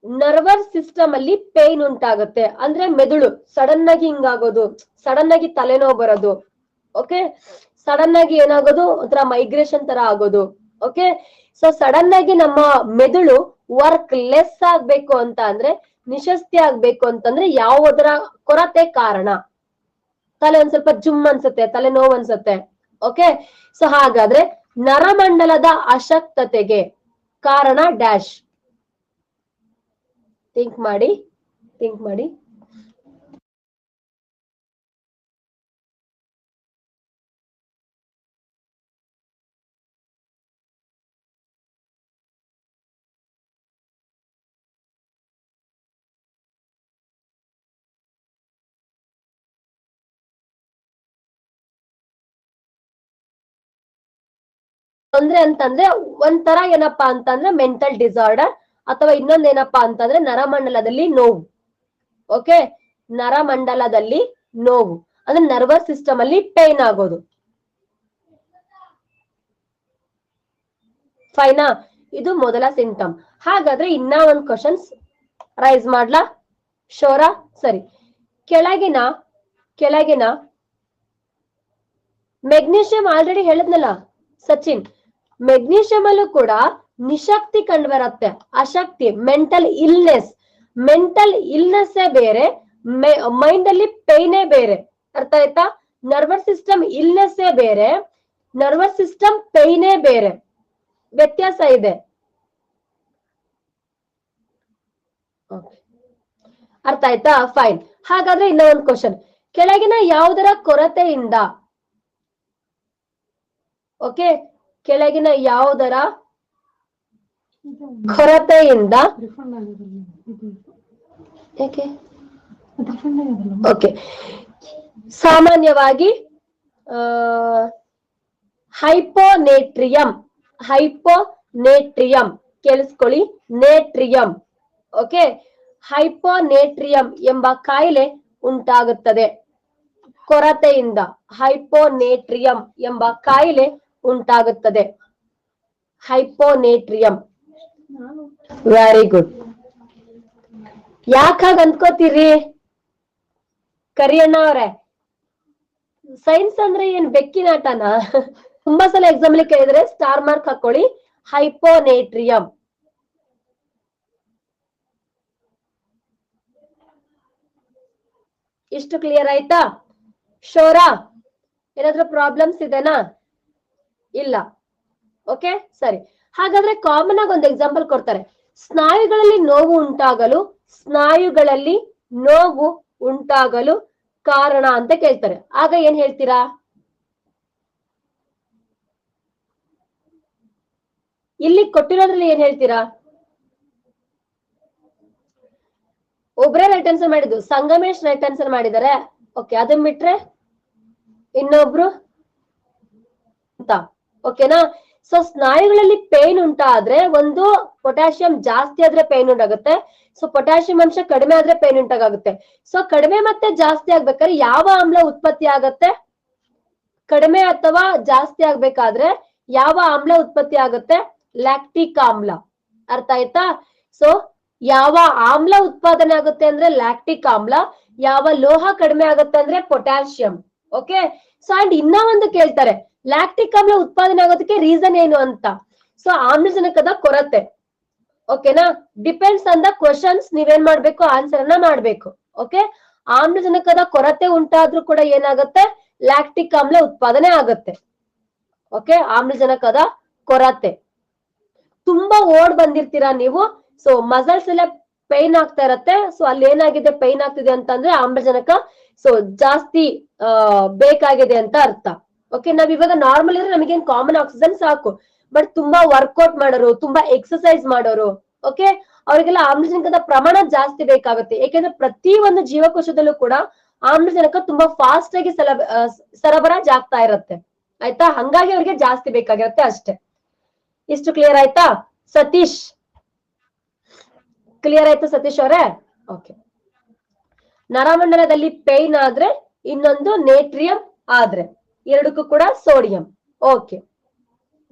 ನರ್ವಸ್ ಸಿಸ್ಟಮ್ ಅಲ್ಲಿ ಪೇನ್ ಉಂಟಾಗುತ್ತೆ? ಅಂದ್ರೆ ಮೆದುಳು ಸಡನ್ ಆಗಿ ಹಿಂಗಾಗೋದು, ಸಡನ್ ಆಗಿ ತಲೆನೋವು ಬರೋದು. ಓಕೆ, ಸಡನ್ ಆಗಿ ಏನಾಗೋದು? ಒಂಥರ ಮೈಗ್ರೇಷನ್ ತರ ಆಗೋದು. ಓಕೆ, ಸೊ ಸಡನ್ ಆಗಿ ನಮ್ಮ ಮೆದುಳು ವರ್ಕ್ ಲೆಸ್ ಆಗ್ಬೇಕು ಅಂತ ಅಂದ್ರೆ, ನಿಶಸ್ತಿ ಆಗ್ಬೇಕು ಅಂತಂದ್ರೆ ಯಾವುದರ ಕೊರತೆ ಕಾರಣ? ತಲೆ ಒಂದ್ ಸ್ವಲ್ಪ ಜುಮ್ ಅನ್ಸುತ್ತೆ, ತಲೆನೋವು ಅನ್ಸುತ್ತೆ. ಓಕೆ, ಸೊ ಹಾಗಾದ್ರೆ ನರಮಂಡಲದ ಅಶಕ್ತತೆಗೆ ಕಾರಣ ಡ್ಯಾಶ್. ಥಿಂಕ್ ಮಾಡಿ. ತೊಂದ್ರೆ ಅಂತಂದ್ರೆ ಒಂಥರ ಏನಪ್ಪಾ ಅಂತಂದ್ರೆ ಮೆಂಟಲ್ ಡಿಸಾರ್ಡರ್, ಅಥವಾ ಇನ್ನೊಂದೇನಪ್ಪಾ ಅಂತಂದ್ರೆ ನರಮಂಡಲದಲ್ಲಿ ನೋವು. ಓಕೆ, ನರಮಂಡಲದಲ್ಲಿ ನೋವು ಅಂದ್ರೆ ನರ್ವಸ್ ಸಿಸ್ಟಮ್ ಅಲ್ಲಿ ಪೇನ್ ಆಗೋದು. ಫೈನಾ? ಇದು ಮೊದಲ ಸಿಂಟಮ್. ಹಾಗಾದ್ರೆ ಇನ್ನ ಒಂದ್ ಕ್ವಶನ್ಸ್ ರೈಸ್ ಮಾಡ್ಲಾ? ಶೋರಾ? ಸರಿ. ಕೆಳಗಿನ ಮೆಗ್ನೀಷಿಯಂ ಆಲ್ರೆಡಿ ಹೇಳಿದ್ನಲ್ಲ ಸಚಿನ್, ಮೆಗ್ನೀಷಿಯಂ ಅಲ್ಲೂ ಕೂಡ ನಿಶಕ್ತಿ ಕಂಡು ಬರುತ್ತೆ, ಅಶಕ್ತಿ, ಮೆಂಟಲ್ ಇಲ್ನೆಸ್ ಬೇರೆ, ಮೈಂಡ್ ಅಲ್ಲಿ ಪೇನೇ ಬೇರೆ. ಅರ್ಥ ಆಯ್ತಾ? ನರ್ವಸ್ ಸಿಸ್ಟಮ್ ಇಲ್ನೆಸ್ ಬೇರೆ, ನರ್ವಸ್ ಸಿಸ್ಟಮ್ ಪೇನೇ ಬೇರೆ, ವ್ಯತ್ಯಾಸ ಇದೆ. ಅರ್ಥ ಆಯ್ತಾ? ಫೈನ್. ಹಾಗಾದ್ರೆ ಇನ್ನೂ ಒಂದು ಕ್ವಶನ್, ಕೆಳಗಿನ ಯಾವುದರ ಕೊರತೆಯಿಂದ, ಓಕೆ, ಕೆಳಗಿನ ಯಾವುದರ ಕೊರತೆಯಿಂದ, ಓಕೆ, ಸಾಮಾನ್ಯವಾಗಿ ಹೈಪೋನೇಟ್ರಿಯಂ ಕೇಳಿಸ್ಕೊಳ್ಳಿ, ನೇಟ್ರಿಯಂ. ಓಕೆ, ಹೈಪೋನೇಟ್ರಿಯಂ ಎಂಬ ಕಾಯಿಲೆ ಉಂಟಾಗುತ್ತದೆ ಕೊರತೆಯಿಂದ. ಹೈಪೋನೇಟ್ರಿಯಂ ಎಂಬ ಕಾಯಿಲೆ ಉಂಟಾಗುತ್ತದೆ. ಹೈಪೋನೇಟ್ರಿಯಂ. Very good. ಯಾಕಾಗ ಅನ್ಕೋತೀರಿ ಕರಿಯಣ್ಣ ಅವ್ರೆ? ಸೈನ್ಸ್ ಅಂದ್ರೆ ಏನ್ ಬೆಕ್ಕಿನಾಟನ? ತುಂಬಾ ಸಲ ಎಕ್ಸಾಮ್ ಅಲ್ಲಿ ಕೇಳಿದ್ರೆ ಸ್ಟಾರ್ ಮಾರ್ಕ್ ಹಾಕೊಳ್ಳಿ. ಹೈಪೋನೇಟ್ರಿಯಂ. ಇಷ್ಟು ಕ್ಲಿಯರ್ ಆಯ್ತಾ? ಶೋರಾ, ಏನಾದ್ರೂ ಪ್ರಾಬ್ಲಮ್ಸ್ ಇದೆನಾ? ಇಲ್ಲ. ಓಕೆ, ಸರಿ. ಹಾಗಾದ್ರೆ ಕಾಮನ್ ಆಗಿ ಒಂದು ಎಕ್ಸಾಂಪಲ್ ಕೊಡ್ತಾರೆ. ಸ್ನಾಯುಗಳಲ್ಲಿ ನೋವು ಉಂಟಾಗಲು ಕಾರಣ ಅಂತ ಕೇಳ್ತಾರೆ. ಆಗ ಏನ್ ಹೇಳ್ತೀರಾ? ಇಲ್ಲಿ ಕೊಟ್ಟಿರೋದ್ರಲ್ಲಿ ಏನ್ ಹೇಳ್ತೀರಾ? ಒಬ್ರೇ ರೈಟ್ ಆನ್ಸರ್ ಮಾಡಿದ್ದು, ಸಂಗಮೇಶ್ ರೈಟ್ ಆನ್ಸರ್ ಮಾಡಿದ್ದಾರೆ. ಓಕೆ, ಅದನ್ನ ಬಿಟ್ರೆ ಇನ್ನೊಬ್ರು ಅಂತ. ಓಕೆನಾ? ಸೊ ಸ್ನಾಯುಗಳಲ್ಲಿ ಪೇನ್ ಉಂಟಾದ್ರೆ, ಒಂದು ಪೊಟ್ಯಾಷಿಯಂ ಜಾಸ್ತಿ ಆದ್ರೆ ಪೇನ್ ಉಂಟಾಗುತ್ತೆ. ಸೊ ಪೊಟ್ಯಾಷಿಯಂ ಅಂಶ ಕಡಿಮೆ ಆದ್ರೆ ಪೇನ್ ಉಂಟಾಗುತ್ತೆ. ಸೊ ಕಡಿಮೆ ಮತ್ತೆ ಜಾಸ್ತಿ ಆಗ್ಬೇಕಾದ್ರೆ ಯಾವ ಆಮ್ಲ ಉತ್ಪತ್ತಿ ಆಗತ್ತೆ? ಕಡಿಮೆ ಅಥವಾ ಜಾಸ್ತಿ ಆಗ್ಬೇಕಾದ್ರೆ ಯಾವ ಆಮ್ಲ ಉತ್ಪತ್ತಿ ಆಗುತ್ತೆ? ಲ್ಯಾಕ್ಟಿಕ್ ಆಮ್ಲ. ಅರ್ಥ ಆಯ್ತಾ? ಸೊ ಯಾವ ಆಮ್ಲ ಉತ್ಪಾದನೆ ಆಗುತ್ತೆ ಅಂದ್ರೆ ಲ್ಯಾಕ್ಟಿಕ್ ಆಮ್ಲ. ಯಾವ ಲೋಹ ಕಡಿಮೆ ಆಗುತ್ತೆ ಅಂದ್ರೆ ಪೊಟ್ಯಾಷಿಯಂ. ಓಕೆ, ಸೊ ಅಂಡ್ ಇನ್ನ ಒಂದು ಕೇಳ್ತಾರೆ, ಲ್ಯಾಕ್ಟಿಕ್ ಆಮ್ಲ ಉತ್ಪಾದನೆ ಆಗೋದಕ್ಕೆ ರೀಸನ್ ಏನು ಅಂತ. ಸೊ ಆಮ್ಲಜನಕದ ಕೊರತೆ. ಓಕೆನಾ? Depends on the questions. ನೀವೇನ್ ಮಾಡ್ಬೇಕು? ಆನ್ಸರ್ ಅನ್ನ ಮಾಡ್ಬೇಕು. ಓಕೆ, ಆಮ್ಲಜನಕದ ಕೊರತೆ ಉಂಟಾದ್ರೂ ಕೂಡ ಏನಾಗುತ್ತೆ? ಲ್ಯಾಕ್ಟಿಕ್ ಆಮ್ಲ ಉತ್ಪಾದನೆ ಆಗುತ್ತೆ. ಓಕೆ, ಆಮ್ಲಜನಕದ ಕೊರತೆ. ತುಂಬಾ ಓಡ್ ಬಂದಿರ್ತೀರಾ ನೀವು. ಸೊ ಮಸಲ್ಸ್ ಎಲ್ಲ ಪೈನ್ ಆಗ್ತಾ ಇರತ್ತೆ. ಸೊ ಅಲ್ಲಿ ಏನಾಗಿದೆ? ಪೈನ್ ಆಗ್ತಿದೆ ಅಂತಂದ್ರೆ ಆಮ್ಲಜನಕ ಸೊ ಜಾಸ್ತಿ ಬೇಕಾಗಿದೆ ಅಂತ ಅರ್ಥ. ಓಕೆ, ನಾವ್ ಇವಾಗ ನಾರ್ಮಲ್ ಇದ್ರೆ ನಮಗೇನ್ ಕಾಮನ್ ಆಕ್ಸಿಜನ್ ಸಾಕು. ಬಟ್ ತುಂಬಾ ವರ್ಕೌಟ್ ಮಾಡೋರು, ತುಂಬಾ ಎಕ್ಸರ್ಸೈಸ್ ಮಾಡೋರು, ಓಕೆ, ಅವರಿಗೆಲ್ಲ ಆಮ್ಲಜನಕದ ಪ್ರಮಾಣ ಜಾಸ್ತಿ ಬೇಕಾಗುತ್ತೆ. ಯಾಕೆಂದ್ರೆ ಪ್ರತಿ ಒಂದು ಜೀವಕೋಶದಲ್ಲೂ ಕೂಡ ಆಮ್ಲಜನಕ ತುಂಬಾ ಫಾಸ್ಟ್ ಆಗಿ ಸರಬರಾಜ್ ಆಗ್ತಾ ಇರತ್ತೆ. ಆಯ್ತಾ? ಹಂಗಾಗಿ ಅವ್ರಿಗೆ ಜಾಸ್ತಿ ಬೇಕಾಗಿರುತ್ತೆ ಅಷ್ಟೇ. ಇಷ್ಟು ಕ್ಲಿಯರ್ ಆಯ್ತಾ? ಸತೀಶ್ ಕ್ಲಿಯರ್ ಆಯ್ತು? ಸತೀಶ್ ಅವರೇ, ಓಕೆ. ನರಮಂಡಲದಲ್ಲಿ ಪೇನ್ ಆದ್ರೆ, ಇನ್ನೊಂದು ನೇಟ್ರಿಯಂ ಆದ್ರೆ, ಎರಡಕ್ಕೂ ಕೂಡ ಸೋಡಿಯಂ. ಓಕೆ,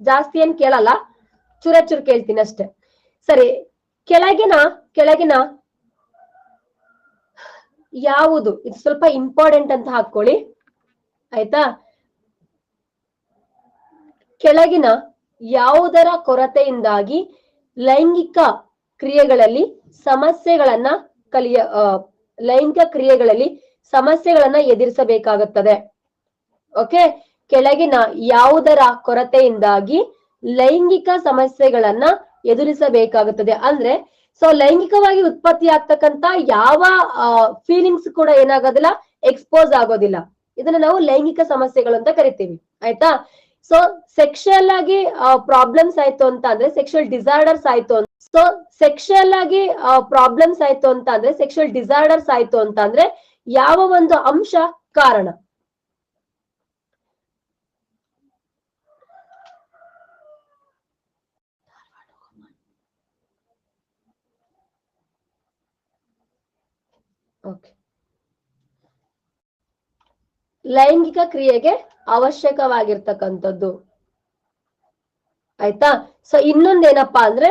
ಜಾಸ್ತಿ ಏನ್ ಕೇಳಲ್ಲ, ಚೂರು ಕೇಳ್ತೀನಿ ಅಷ್ಟೇ. ಸರಿ, ಕೆಳಗಿನ ಯಾವುದು? ಇದು ಸ್ವಲ್ಪ ಇಂಪಾರ್ಟೆಂಟ್ ಅಂತ ಹಾಕೊಳ್ಳಿ. ಆಯ್ತಾ? ಕೆಳಗಿನ ಯಾವುದರ ಕೊರತೆಯಿಂದಾಗಿ ಲೈಂಗಿಕ ಕ್ರಿಯೆಗಳಲ್ಲಿ ಸಮಸ್ಯೆಗಳನ್ನ ಎದುರಿಸಬೇಕಾಗುತ್ತದೆ? ಓಕೆ, ಕೆಳಗಿನ ಯಾವುದರ ಕೊರತೆಯಿಂದಾಗಿ ಲೈಂಗಿಕ ಸಮಸ್ಯೆಗಳನ್ನ ಎದುರಿಸಬೇಕಾಗುತ್ತದೆ ಅಂದ್ರೆ, ಸೊ ಲೈಂಗಿಕವಾಗಿ ಉತ್ಪತ್ತಿ ಆಗ್ತಕ್ಕಂತ ಯಾವ ಫೀಲಿಂಗ್ಸ್ ಕೂಡ ಏನಾಗೋದಿಲ್ಲ, ಎಕ್ಸ್ಪೋಸ್ ಆಗೋದಿಲ್ಲ. ಇದನ್ನ ನಾವು ಲೈಂಗಿಕ ಸಮಸ್ಯೆಗಳು ಅಂತ ಕರಿತೀವಿ. ಆಯ್ತಾ? ಸೊ ಸೆಕ್ಷುಯಲ್ ಆಗಿ ಪ್ರಾಬ್ಲಮ್ಸ್ ಆಯ್ತು ಅಂತ ಅಂದ್ರೆ, ಸೆಕ್ಷುಯಲ್ ಡಿಸಾರ್ಡರ್ಸ್ ಆಯ್ತು ಅಂತ, ಸೊ ಸೆಕ್ಷುಯಲ್ ಆಗಿ ಪ್ರಾಬ್ಲಮ್ಸ್ ಆಯ್ತು ಅಂತ ಅಂದ್ರೆ, ಸೆಕ್ಷುಯಲ್ ಡಿಸಾರ್ಡರ್ಸ್ ಆಯ್ತು ಅಂತ ಅಂದ್ರೆ ಯಾವ ಒಂದು ಅಂಶ ಕಾರಣ? ಓಕೆ, ಲೈಂಗಿಕ ಕ್ರಿಯೆಗೆ ಅವಶ್ಯಕವಾಗಿರ್ತಕ್ಕಂಥದ್ದು. ಆಯ್ತಾ? ಸೊ ಇನ್ನೊಂದೇನಪ್ಪಾ ಅಂದ್ರೆ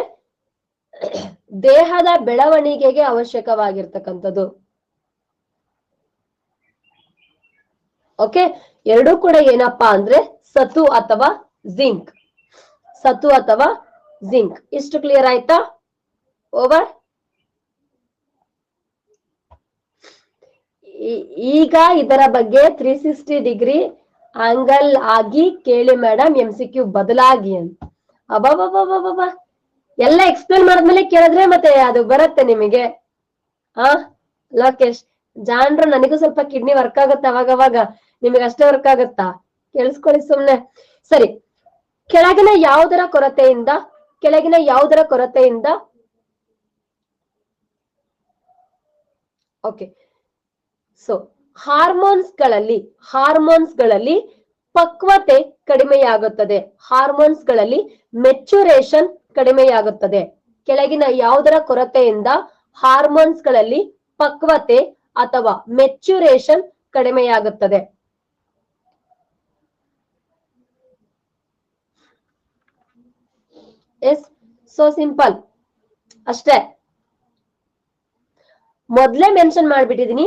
ದೇಹದ ಬೆಳವಣಿಗೆಗೆ ಅವಶ್ಯಕವಾಗಿರ್ತಕ್ಕಂಥದ್ದು. ಓಕೆ, ಎರಡೂ ಕೂಡ ಏನಪ್ಪಾ ಅಂದ್ರೆ ಸತು ಅಥವಾ ಜಿಂಕ್. ಇಷ್ಟು ಕ್ಲಿಯರ್ ಆಯ್ತಾ? ಓವರ್. ಈಗ ಇದರ ಬಗ್ಗೆ 360 ಡಿಗ್ರಿ ಆಂಗಲ್ ಆಗಿ ಕೇಳಿ ಮೇಡಮ್, MCQ ಬದಲಾಗಿ ಅಂತ. ಅಬ್ಬಬ್ಬಬ್ಬಬ್ಬ, ಎಲ್ಲ ಎಕ್ಸ್ಪ್ಲೇನ್ ಮಾಡಿದ್ಮೇಲೆ ಕೇಳಿದ್ರೆ ಮತ್ತೆ ಅದು ಬರುತ್ತೆ ನಿಮಗೆ. ಲೋಕೇಶ್, ಜಾನ್ರು ನನಗೂ ಸ್ವಲ್ಪ ಕಿಡ್ನಿ ವರ್ಕ್ ಆಗುತ್ತೆ ಅವಾಗವಾಗ, ನಿಮಗೆ ಅಷ್ಟೇ ವರ್ಕ್ ಆಗುತ್ತಾ? ಕೇಳಿಸ್ಕೊಳ್ಳಿ ಸುಮ್ನೆ. ಸರಿ, ಕೆಳಗಿನ ಯಾವುದರ ಕೊರತೆಯಿಂದ ಓಕೆ, ಸೊ ಹಾರ್ಮೋನ್ಸ್ ಗಳಲ್ಲಿ ಪಕ್ವತೆ ಕಡಿಮೆಯಾಗುತ್ತದೆ. ಹಾರ್ಮೋನ್ಸ್ ಗಳಲ್ಲಿ ಮೆಚುರೇಷನ್ ಕಡಿಮೆಯಾಗುತ್ತದೆ. ಕೆಳಗಿನ ಯಾವುದರ ಕೊರತೆಯಿಂದ ಹಾರ್ಮೋನ್ಸ್ ಗಳಲ್ಲಿ ಪಕ್ವತೆ ಅಥವಾ ಮೆಚ್ಯುರೇಷನ್ ಕಡಿಮೆಯಾಗುತ್ತದೆ? ಎಸ್, ಸೋ ಸಿಂಪಲ್ ಅಷ್ಟೇ. ಮೊದ್ಲೇ ಮೆನ್ಷನ್ ಮಾಡ್ಬಿಟ್ಟಿದೀನಿ,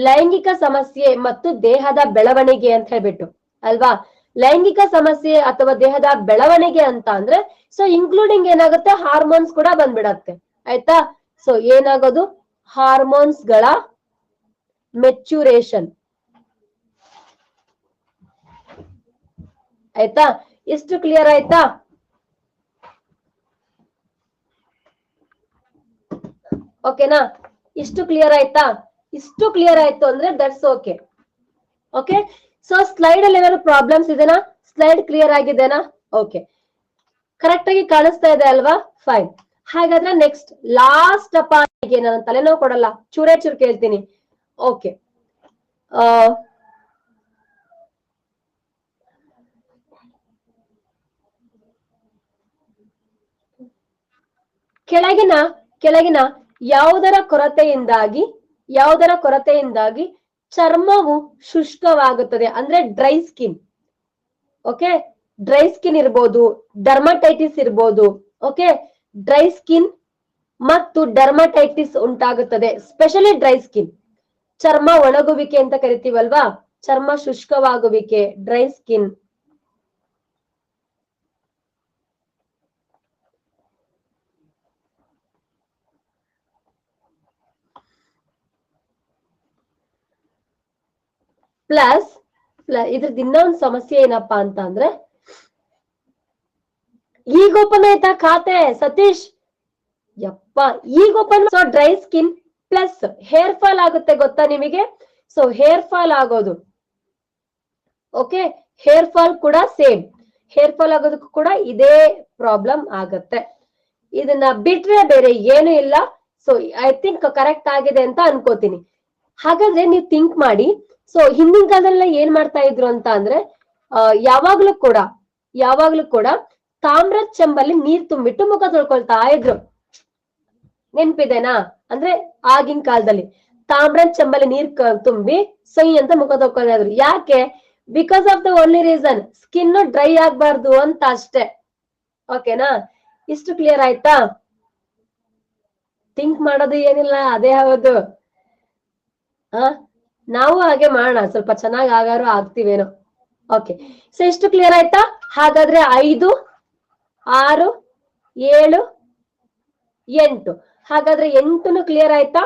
ಲೈಂಗಿಕ ಸಮಸ್ಯೆ ಮತ್ತು ದೇಹದ ಬೆಳವಣಿಗೆ ಅಂತ ಹೇಳ್ಬಿಟ್ಟು ಅಲ್ವಾ. ಲೈಂಗಿಕ ಸಮಸ್ಯೆ ಅಥವಾ ದೇಹದ ಬೆಳವಣಿಗೆ ಅಂತ ಅಂದ್ರೆ ಸೊ ಇನ್ಕ್ಲೂಡಿಂಗ್ ಏನಾಗುತ್ತೆ, ಹಾರ್ಮೋನ್ಸ್ ಕೂಡ ಬಂದ್ಬಿಡತ್ತೆ. ಆಯ್ತಾ? ಸೊ ಏನಾಗೋದು, ಹಾರ್ಮೋನ್ಸ್ ಗಳ ಮೆಚ್ಯುರೇಷನ್. ಆಯ್ತಾ? ಇಷ್ಟು ಕ್ಲಿಯರ್ ಆಯ್ತಾ? ಓಕೆನಾ? ಇಷ್ಟು ಕ್ಲಿಯರ್ ಆಯ್ತಾ? ಇಷ್ಟು ಕ್ಲಿಯರ್ ಆಯ್ತು ಅಂದ್ರೆ that's okay. Okay, so slide ಅಲ್ಲಿ ಏನಾದ್ರು ಪ್ರಾಬ್ಲಮ್ಸ್ ಇದೆನಾ? ಸ್ಲೈಡ್ ಕ್ಲಿಯರ್ ಆಗಿದೆನಾ? ಓಕೆ, ಕರೆಕ್ಟ್ ಆಗಿ ಕಾಣಿಸ್ತಾ ಇದೆ ಅಲ್ವಾ? ಫೈನ್. ಹಾಗಾದ್ರೆ ನೆಕ್ಸ್ಟ್ ಲಾಸ್ಟ್ ಅಪ್ಪ, ನಾನು ತಲೆನೋವು ಕೊಡಲ್ಲ, ಚೂರೇ ಚೂರು ಕೇಳ್ತೀನಿ. ಓಕೆ, ಕೆಳಗಿನ ಯಾವುದರ ಕೊರತೆಯಿಂದಾಗಿ ಚರ್ಮವು ಶುಷ್ಕವಾಗುತ್ತದೆ ಅಂದ್ರೆ dry skin. Okay, dry skin ಇರ್ಬೋದು, ಡರ್ಮಟೈಟಿಸ್ ಇರ್ಬೋದು. ಓಕೆ, ಡ್ರೈ ಸ್ಕಿನ್ ಮತ್ತು ಡರ್ಮಟೈಟಿಸ್ ಉಂಟಾಗುತ್ತದೆ. ಸ್ಪೆಷಲಿ ಡ್ರೈ ಸ್ಕಿನ್, ಚರ್ಮ ಒಣಗುವಿಕೆ ಅಂತ ಕರಿತೀವಲ್ವಾ, ಚರ್ಮ ಶುಷ್ಕವಾಗುವಿಕೆ, ಡ್ರೈ ಸ್ಕಿನ್. ಪ್ಲಸ್ ಇದ್ರದ್ದು ಇನ್ನೊಂದು ಸಮಸ್ಯೆ ಏನಪ್ಪಾ ಅಂತ ಅಂದ್ರೆ, ಈಗ ಓಪನ್ ಆಯ್ತಾ ಖಾತೆ ಸತೀಶ್? ಯಪ್ಪ, ಈಗ open. So dry skin plus hair fall ಆಗುತ್ತೆ, ಗೊತ್ತಾ ನಿಮಗೆ? ಸೊ ಹೇರ್ ಫಾಲ್ ಆಗೋದು. ಓಕೆ, ಹೇರ್ ಫಾಲ್ ಕೂಡ ಸೇಮ್, ಹೇರ್ ಫಾಲ್ ಆಗೋದಕ್ಕೂ ಕೂಡ ಇದೇ ಪ್ರಾಬ್ಲಮ್ ಆಗತ್ತೆ. ಇದನ್ನ ಬಿಟ್ರೆ ಬೇರೆ ಏನು ಇಲ್ಲ. ಸೊ ಐ ಥಿಂಕ್ ಕರೆಕ್ಟ್ ಆಗಿದೆ ಅಂತ ಅನ್ಕೋತೀನಿ. ಹಾಗಾದ್ರೆ ನೀವು ಥಿಂಕ್ ಮಾಡಿ, ಸೊ ಹಿಂದಿನ ಕಾಲದಲ್ಲ ಏನ್ ಮಾಡ್ತಾ ಇದ್ರು ಅಂತ ಅಂದ್ರೆ, ಯಾವಾಗ್ಲೂ ಕೂಡ ತಾಮ್ರದ ಚೆಂಬಲ್ಲಿ ನೀರ್ ತುಂಬಿಟ್ಟು ಮುಖ ತೊಳ್ಕೊಳ್ತಾ ಇದ್ರು. ನೆನ್ಪಿದೆನಾ? ಅಂದ್ರೆ ಆಗಿನ ಕಾಲದಲ್ಲಿ ತಾಮ್ರದ ಚೆಂಬಲ್ಲಿ ನೀರ್ ತುಂಬಿ ಸೈ ಅಂತ ಮುಖ ತೊಳ್ಕೊಳ್ತಾ ಇದ್ರು. ಯಾಕೆ? Because of the only reason, skin dry ಆಗ್ಬಾರ್ದು ಅಂತ ಅಷ್ಟೇ. ಓಕೆನಾ? ಇಷ್ಟು ಕ್ಲಿಯರ್ ಆಯ್ತಾ? ಥಿಂಕ್ ಮಾಡೋದು ಏನಿಲ್ಲ, ಅದೇ ಹೌದು. ನಾವು ಹಾಗೆ ಮಾಡೋಣ, ಸ್ವಲ್ಪ ಚೆನ್ನಾಗಿ ಆಗಾರು ಆಗ್ತೀವೇನೋ. ಓಕೆ, ಸೊ ಇಷ್ಟು ಕ್ಲಿಯರ್ ಆಯ್ತಾ? ಹಾಗಾದ್ರೆ 5, 6, 7, 8. ಹಾಗಾದ್ರೆ 8 ಕ್ಲಿಯರ್ ಆಯ್ತಾ?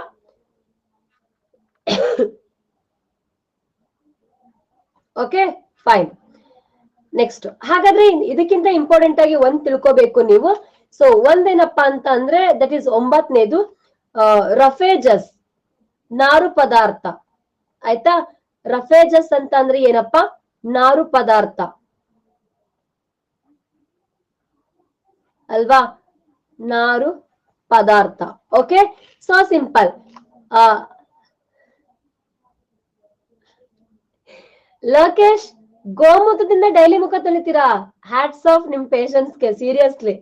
Okay, fine. ನೆಕ್ಸ್ಟ್, ಹಾಗಾದ್ರೆ ಇದಕ್ಕಿಂತ ಇಂಪಾರ್ಟೆಂಟ್ ಆಗಿ ಒಂದ್ ತಿಳ್ಕೋಬೇಕು ನೀವು. ಸೊ ಒಂದೇನಪ್ಪಾ ಅಂತ ಅಂದ್ರೆ, ದಟ್ ಈಸ್ 9ನೇದು, ರಫೇಜಸ್, ನಾರು ಪದಾರ್ಥ. ಆಯ್ತಾ? ರಫೇಜಸ್ ಅಂತ ಅಂದ್ರೆ ಏನಪ್ಪಾ? ನಾರು ಪದಾರ್ಥ ಅಲ್ವಾ? ನಾರು ಪದಾರ್ಥ. Okay, so simple. ಲೋಕೇಶ್, ಗೋಮೂತ್ರದಿಂದ ಡೈಲಿ ಮುಖ ತೊಳಿತೀರಾ? ಹ್ಯಾಟ್ಸ್ ಆಫ್ ನಿಮ್ ಪೇಷನ್ಸ್ಗೆ, ಸೀರಿಯಸ್ಲಿ.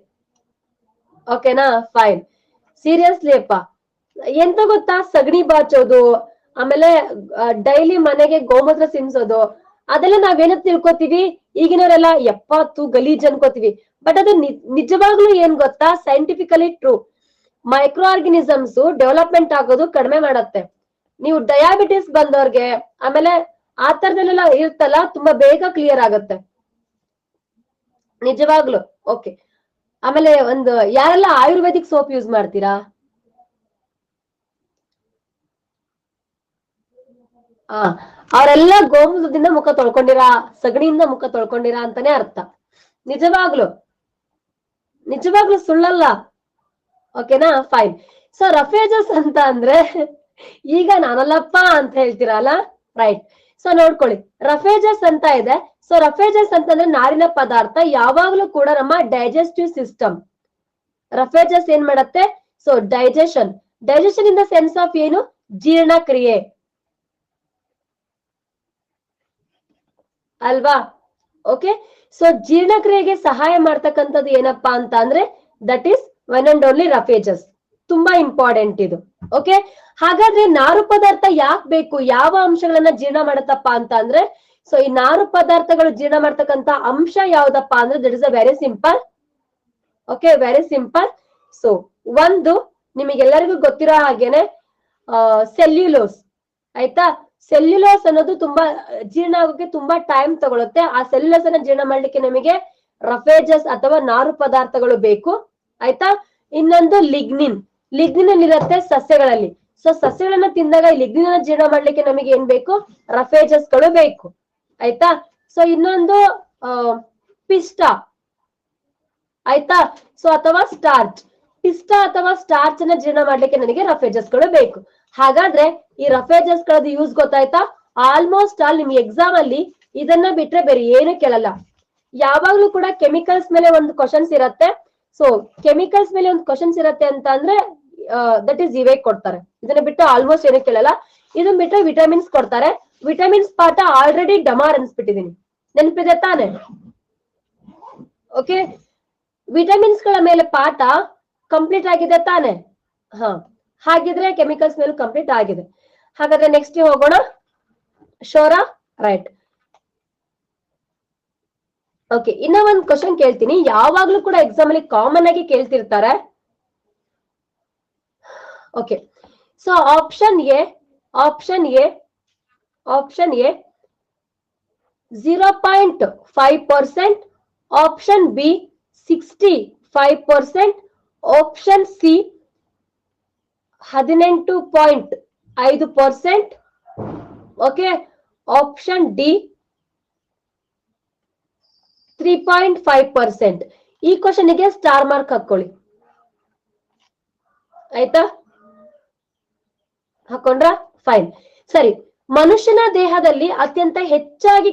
ಓಕೆನಾ? ಫೈನ್. ಸೀರಿಯಸ್ಲಿ ಅಪ್ಪ, ಎಂತ ಗೊತ್ತಾ, ಸಗಣಿ ಬಾಚೋದು, ಆಮೇಲೆ ಡೈಲಿ ಮನೆಗೆ ಗೋಮೂತ್ರ ಸಿಂಸೋದು, ಅದೆಲ್ಲ ನಾವೇನ ತಿಳ್ಕೊತೀವಿ ಈಗಿನವರೆಲ್ಲ, ಎಪ್ಪತ್ತು ಗಲೀಜ್ ಅನ್ಕೋತೀವಿ. ಬಟ್ ಅದು ನಿಜವಾಗ್ಲೂ ಏನ್ ಗೊತ್ತಾ, scientifically true. Micro organisms development ಆಗೋದು ಕಡಿಮೆ ಮಾಡತ್ತೆ. ನೀವು ಡಯಾಬಿಟಿಸ್ ಬಂದವ್ರಿಗೆ, ಆಮೇಲೆ ಆ ತರದಲ್ಲೆಲ್ಲ ಇರ್ತಲ್ಲ, ತುಂಬಾ ಬೇಗ ಕ್ಲಿಯರ್ ಆಗತ್ತೆ ನಿಜವಾಗ್ಲು. ಓಕೆ, ಆಮೇಲೆ ಯಾರೆಲ್ಲ ಆಯುರ್ವೇದಿಕ್ ಸೋಪ್ ಯೂಸ್ ಮಾಡ್ತೀರಾ? ಅವರೆಲ್ಲ ಗೋಮೂತ್ರದಿಂದ ಮುಖ ತೊಳ್ಕೊಂಡಿರಾ, ಸಗಣಿಯಿಂದ ಮುಖ ತೊಳ್ಕೊಂಡಿರಾ ಅಂತಾನೆ ಅರ್ಥ. ನಿಜವಾಗ್ಲು ಸುಳ್ಳಲ್ಲ. ಓಕೆನಾ? ಫೈನ್. ಸೊ ರಫೇಜಸ್ ಅಂತ ಅಂದ್ರೆ, ಈಗ ನಾನಲ್ಲಪ್ಪ ಅಂತ ಹೇಳ್ತೀರಲ್ಲ, ರೈಟ್. ಸೊ ನೋಡ್ಕೊಳ್ಳಿ, ರಫೇಜಸ್ ಅಂತ ಇದೆ. ಸೊ ರಫೇಜಸ್ ಅಂತಂದ್ರೆ ನಾರಿನ ಪದಾರ್ಥ, ಯಾವಾಗ್ಲೂ ಕೂಡ ನಮ್ಮ ಡೈಜೆಸ್ಟಿವ್ ಸಿಸ್ಟಮ್. ರಫೇಜಸ್ ಏನ್ ಮಾಡತ್ತೆ? So digestion in the sense of ಏನು? ಜೀರ್ಣಕ್ರಿಯೆ ಅಲ್ವಾ? ಓಕೆ, ಸೊ ಜೀರ್ಣಕ್ರಿಯೆಗೆ ಸಹಾಯ ಮಾಡ್ತಕ್ಕಂಥದ್ದು ಏನಪ್ಪಾ ಅಂತ ಅಂದ್ರೆ that is one and only roughages. ತುಂಬಾ ಇಂಪಾರ್ಟೆಂಟ್ ಇದು. ಓಕೆ, ಹಾಗಾದ್ರೆ ನಾರು ಪದಾರ್ಥ ಯಾಕೆ ಬೇಕು, ಯಾವ ಅಂಶಗಳನ್ನ ಜೀರ್ಣ ಮಾಡತ್ತಪ್ಪ ಅಂತ ಅಂದ್ರೆ, ಸೊ ಈ ನಾರು ಪದಾರ್ಥಗಳು ಜೀರ್ಣ ಮಾಡ್ತಕ್ಕಂತ ಅಂಶ ಯಾವ್ದಪ್ಪ ಅಂದ್ರೆ that is a very simple. Okay, very simple. So ಒಂದು ನಿಮಗೆಲ್ಲರಿಗೂ ಗೊತ್ತಿರೋ ಹಾಗೇನೆ ಸೆಲ್ಯುಲೋಸ್. ಆಯ್ತಾ, ಸೆಲ್ಯುಲೋಸ್ ಅನ್ನೋದು ತುಂಬಾ ಜೀರ್ಣ ಆಗೋಕೆ ತುಂಬಾ ಟೈಮ್ ತಗೊಳುತ್ತೆ. ಆ ಸೆಲ್ಯುಲೋಸ್ ಅನ್ನ ಜೀರ್ಣ ಮಾಡ್ಲಿಕ್ಕೆ ನಮಗೆ ರಫೇಜಸ್ ಅಥವಾ ನಾರು ಪದಾರ್ಥಗಳು ಬೇಕು. ಆಯ್ತಾ, ಇನ್ನೊಂದು ಲಿಗ್ನಿನ್. ಲಿಗ್ನಿನ್ ಇರುತ್ತೆ ಸಸ್ಯಗಳಲ್ಲಿ. ಸೊ ಸಸ್ಯಗಳನ್ನ ತಿಂದಾಗ ಈ ಲಿಗ್ನಿನ್ ಅನ್ನ ಜೀರ್ಣ ಮಾಡ್ಲಿಕ್ಕೆ ನಮಗೆ ಏನ್ ಬೇಕು, ರಫೇಜಸ್ ಗಳು ಬೇಕು. ಆಯ್ತಾ, ಸೊ ಇನ್ನೊಂದು ಪಿಷ್ಟ. ಆಯ್ತಾ, ಸೊ ಅಥವಾ ಸ್ಟಾರ್ಚ್. ಪಿಷ್ಟ ಅಥವಾ ಸ್ಟಾರ್ಚ್ ಅನ್ನ ಜೀರ್ಣ ಮಾಡ್ಲಿಕ್ಕೆ ನನಗೆ ರಫೇಜಸ್ ಗಳು ಬೇಕು. ಹಾಗಾದ್ರೆ ಈ ರಫೇಜಸ್ ಗಳದ್ದು ಯೂಸ್ ಗೊತ್ತಾಯ್ತಾ? ಆಲ್ಮೋಸ್ಟ್ ಆಲ್ ನಿಮ್ಗೆ ಎಕ್ಸಾಮ್ ಅಲ್ಲಿ ಇದನ್ನ ಬಿಟ್ರೆ ಬೇರೆ ಏನು ಕೇಳಲ್ಲ. ಯಾವಾಗ್ಲೂ ಕೂಡ ಕೆಮಿಕಲ್ಸ್ ಮೇಲೆ ಒಂದು ಕ್ವಶನ್ಸ್ ಇರತ್ತೆ. ಸೊ ಕೆಮಿಕಲ್ಸ್ ಮೇಲೆ ಒಂದು ಕ್ವಶನ್ಸ್ ಇರತ್ತೆ ಅಂತ ಅಂದ್ರೆ ದಟ್ ಈಸ್ ಇವೇ ಕೊಡ್ತಾರೆ. ಇದನ್ನ ಬಿಟ್ಟು ಆಲ್ಮೋಸ್ಟ್ ಏನು ಕೇಳಲ್ಲ. ಇದನ್ನ ಬಿಟ್ಟು ವಿಟಮಿನ್ಸ್ ಕೊಡ್ತಾರೆ. ವಿಟಮಿನ್ಸ್ ಪಾಠ ಆಲ್ರೆಡಿ ಡಮಾರ್ ಅನ್ಸ್ಬಿಟ್ಟಿದೀನಿ, ನೆನಪಿದೆ ತಾನೆ? ಓಕೆ, ವಿಟಮಿನ್ಸ್ ಗಳ ಮೇಲೆ ಪಾಠ ಕಂಪ್ಲೀಟ್ ಆಗಿದೆ ತಾನೆ? ಹಾ, ಹಾಗಿದ್ರೆ ಕೆಮಿಕಲ್ಸ್ ಮೇಲೂ ಕಂಪ್ಲೀಟ್ ಆಗಿದೆ. ಹಾಗಾದ್ರೆ ನೆಕ್ಸ್ಟ್ ಹೋಗೋಣ. ಶೋರಾ? ರೈಟ್. ಓಕೆ, ಇನ್ನ ಒಂದ್ ಕ್ವಶನ್ ಕೇಳ್ತೀನಿ, ಯಾವಾಗ್ಲೂ ಕೂಡ ಎಕ್ಸಾಮ್ ಅಲ್ಲಿ ಕಾಮನ್ ಆಗಿ ಕೇಳ್ತಿರ್ತಾರೆ. Okay, so option A 0.5%, option B 65%, option C 18.5%, okay, option D 3.5%. ಈ ಕ್ವಶನ್ ಗೆ ಸ್ಟಾರ್ ಮಾರ್ಕ್ ಹಾಕೊಳ್ಳಿ. ಆಯ್ತಾ, ಹಾಕೊಂಡ್ರ? ಫೈನ್. ಸರಿ, ಮನುಷ್ಯನ ದೇಹದಲ್ಲಿ ಅತ್ಯಂತ ಹೆಚ್ಚಾಗಿ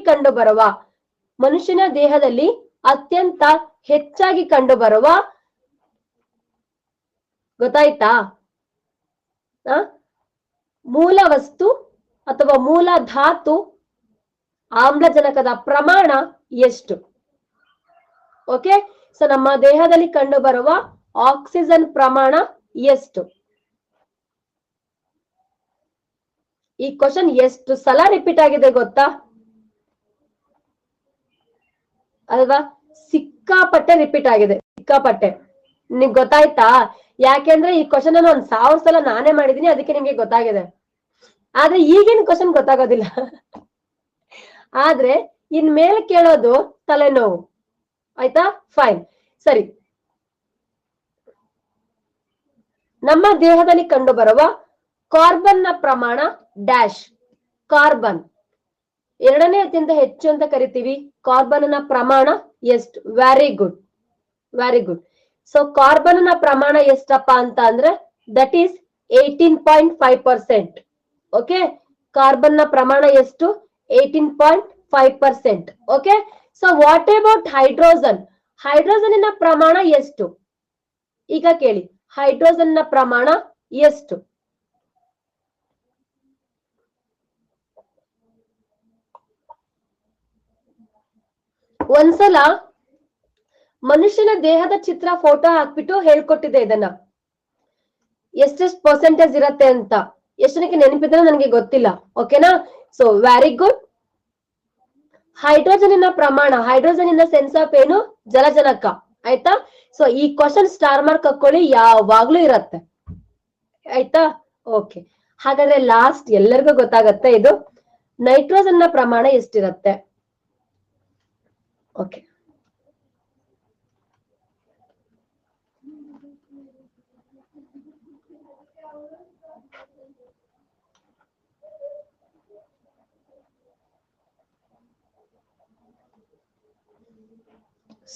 ಕಂಡುಬರುವ ಗೊತ್ತಾಯ್ತಾ ಮೂಲ ವಸ್ತು ಅಥವಾ ಮೂಲ ಧಾತು ಆಮ್ಲಜನಕದ ಪ್ರಮಾಣ ಎಷ್ಟು? ಓಕೆ, ಸೊ ನಮ್ಮ ದೇಹದಲ್ಲಿ ಕಂಡುಬರುವ ಆಕ್ಸಿಜನ್ ಪ್ರಮಾಣ ಎಷ್ಟು? ಈ ಕ್ವಶನ್ ಎಷ್ಟು ಸಲ ರಿಪೀಟ್ ಆಗಿದೆ ಗೊತ್ತಾ ಅಲ್ವಾ? ಸಿಕ್ಕಾಪಟ್ಟೆ ರಿಪೀಟ್ ಆಗಿದೆ, ಸಿಕ್ಕಾಪಟ್ಟೆ. ನಿಮ್ಗೆ ಗೊತ್ತಾಯ್ತಾ? ಯಾಕೆಂದ್ರೆ ಈ ಕ್ವಶನ್ ಅನ್ನು 1000 ಸಲ ನಾನೇ ಮಾಡಿದೀನಿ, ಅದಕ್ಕೆ ನಿಮ್ಗೆ ಗೊತ್ತಾಗಿದೆ. ಆದ್ರೆ ಈಗಿನ ಕ್ವಶನ್ ಗೊತ್ತಾಗೋದಿಲ್ಲ. ಆದ್ರೆ ಇನ್ಮೇಲೆ ಕೇಳೋದು ತಲೆನೋವು. ಆಯ್ತಾ? ಫೈನ್. ಸರಿ, ನಮ್ಮ ದೇಹದಲ್ಲಿ ಕಂಡುಬರುವ ಕಾರ್ಬನ್ ನ ಪ್ರಮಾಣ ಡ್ಯಾಶ್. ಕಾರ್ಬನ್ ಎರಡನೇ ಅತ್ಯಂತ ಹೆಚ್ಚು ಅಂತ ಕರಿತೀವಿ. ಕಾರ್ಬನ್ ನ ಪ್ರಮಾಣ ಎಷ್ಟು? Very good, very good. So carbon ನ ಪ್ರಮಾಣ ಎಷ್ಟಪ್ಪ ಅಂತ ಅಂದ್ರೆ ದಟ್ ಈಸ್ 18.5%. ಓಕೆ, ಕಾರ್ಬನ್ ನ ಪ್ರಮಾಣ ಎಷ್ಟು? 18.5%. Okay, so what about hydrogen? Hydrogen ಪ್ರಮಾಣ ಎಷ್ಟು? ಈಗ ಕೇಳಿ, ಹೈಡ್ರೋಜನ್ ನ ಪ್ರಮಾಣ ಎಷ್ಟು? ಒಂದ್ಸಲ ಮನುಷ್ಯನ ದೇಹದ ಚಿತ್ರ ಫೋಟೋ ಹಾಕ್ಬಿಟ್ಟು ಹೇಳ್ಕೊಟ್ಟಿದೆ ಇದನ್ನ, ಎಷ್ಟೆಷ್ಟು ಪರ್ಸೆಂಟೇಜ್ ಇರತ್ತೆ ಅಂತ. ಎಷ್ಟಕ್ಕೆ ನೆನಪಿದ್ರೆ ನನಗೆ ಗೊತ್ತಿಲ್ಲ. ಓಕೆನಾ? So very good. ಹೈಡ್ರೋಜನ್ ಪ್ರಮಾಣ, hydrogen in the sense of ಏನು? ಜಲಜನಕ. ಆಯ್ತಾ? ಸೊ ಈ ಕ್ವಶನ್ ಸ್ಟಾರ್ ಮಾರ್ಕ್ ಹಾಕೊಳ್ಳಿ, ಯಾವಾಗ್ಲೂ ಇರತ್ತೆ. ಆಯ್ತಾ? ಓಕೆ, ಹಾಗಾದ್ರೆ ಲಾಸ್ಟ್ ಎಲ್ಲರಿಗೂ ಗೊತ್ತಾಗತ್ತೆ ಇದು. ನೈಟ್ರೋಜನ್ ನ ಪ್ರಮಾಣ ಎಷ್ಟಿರತ್ತೆ? Okay,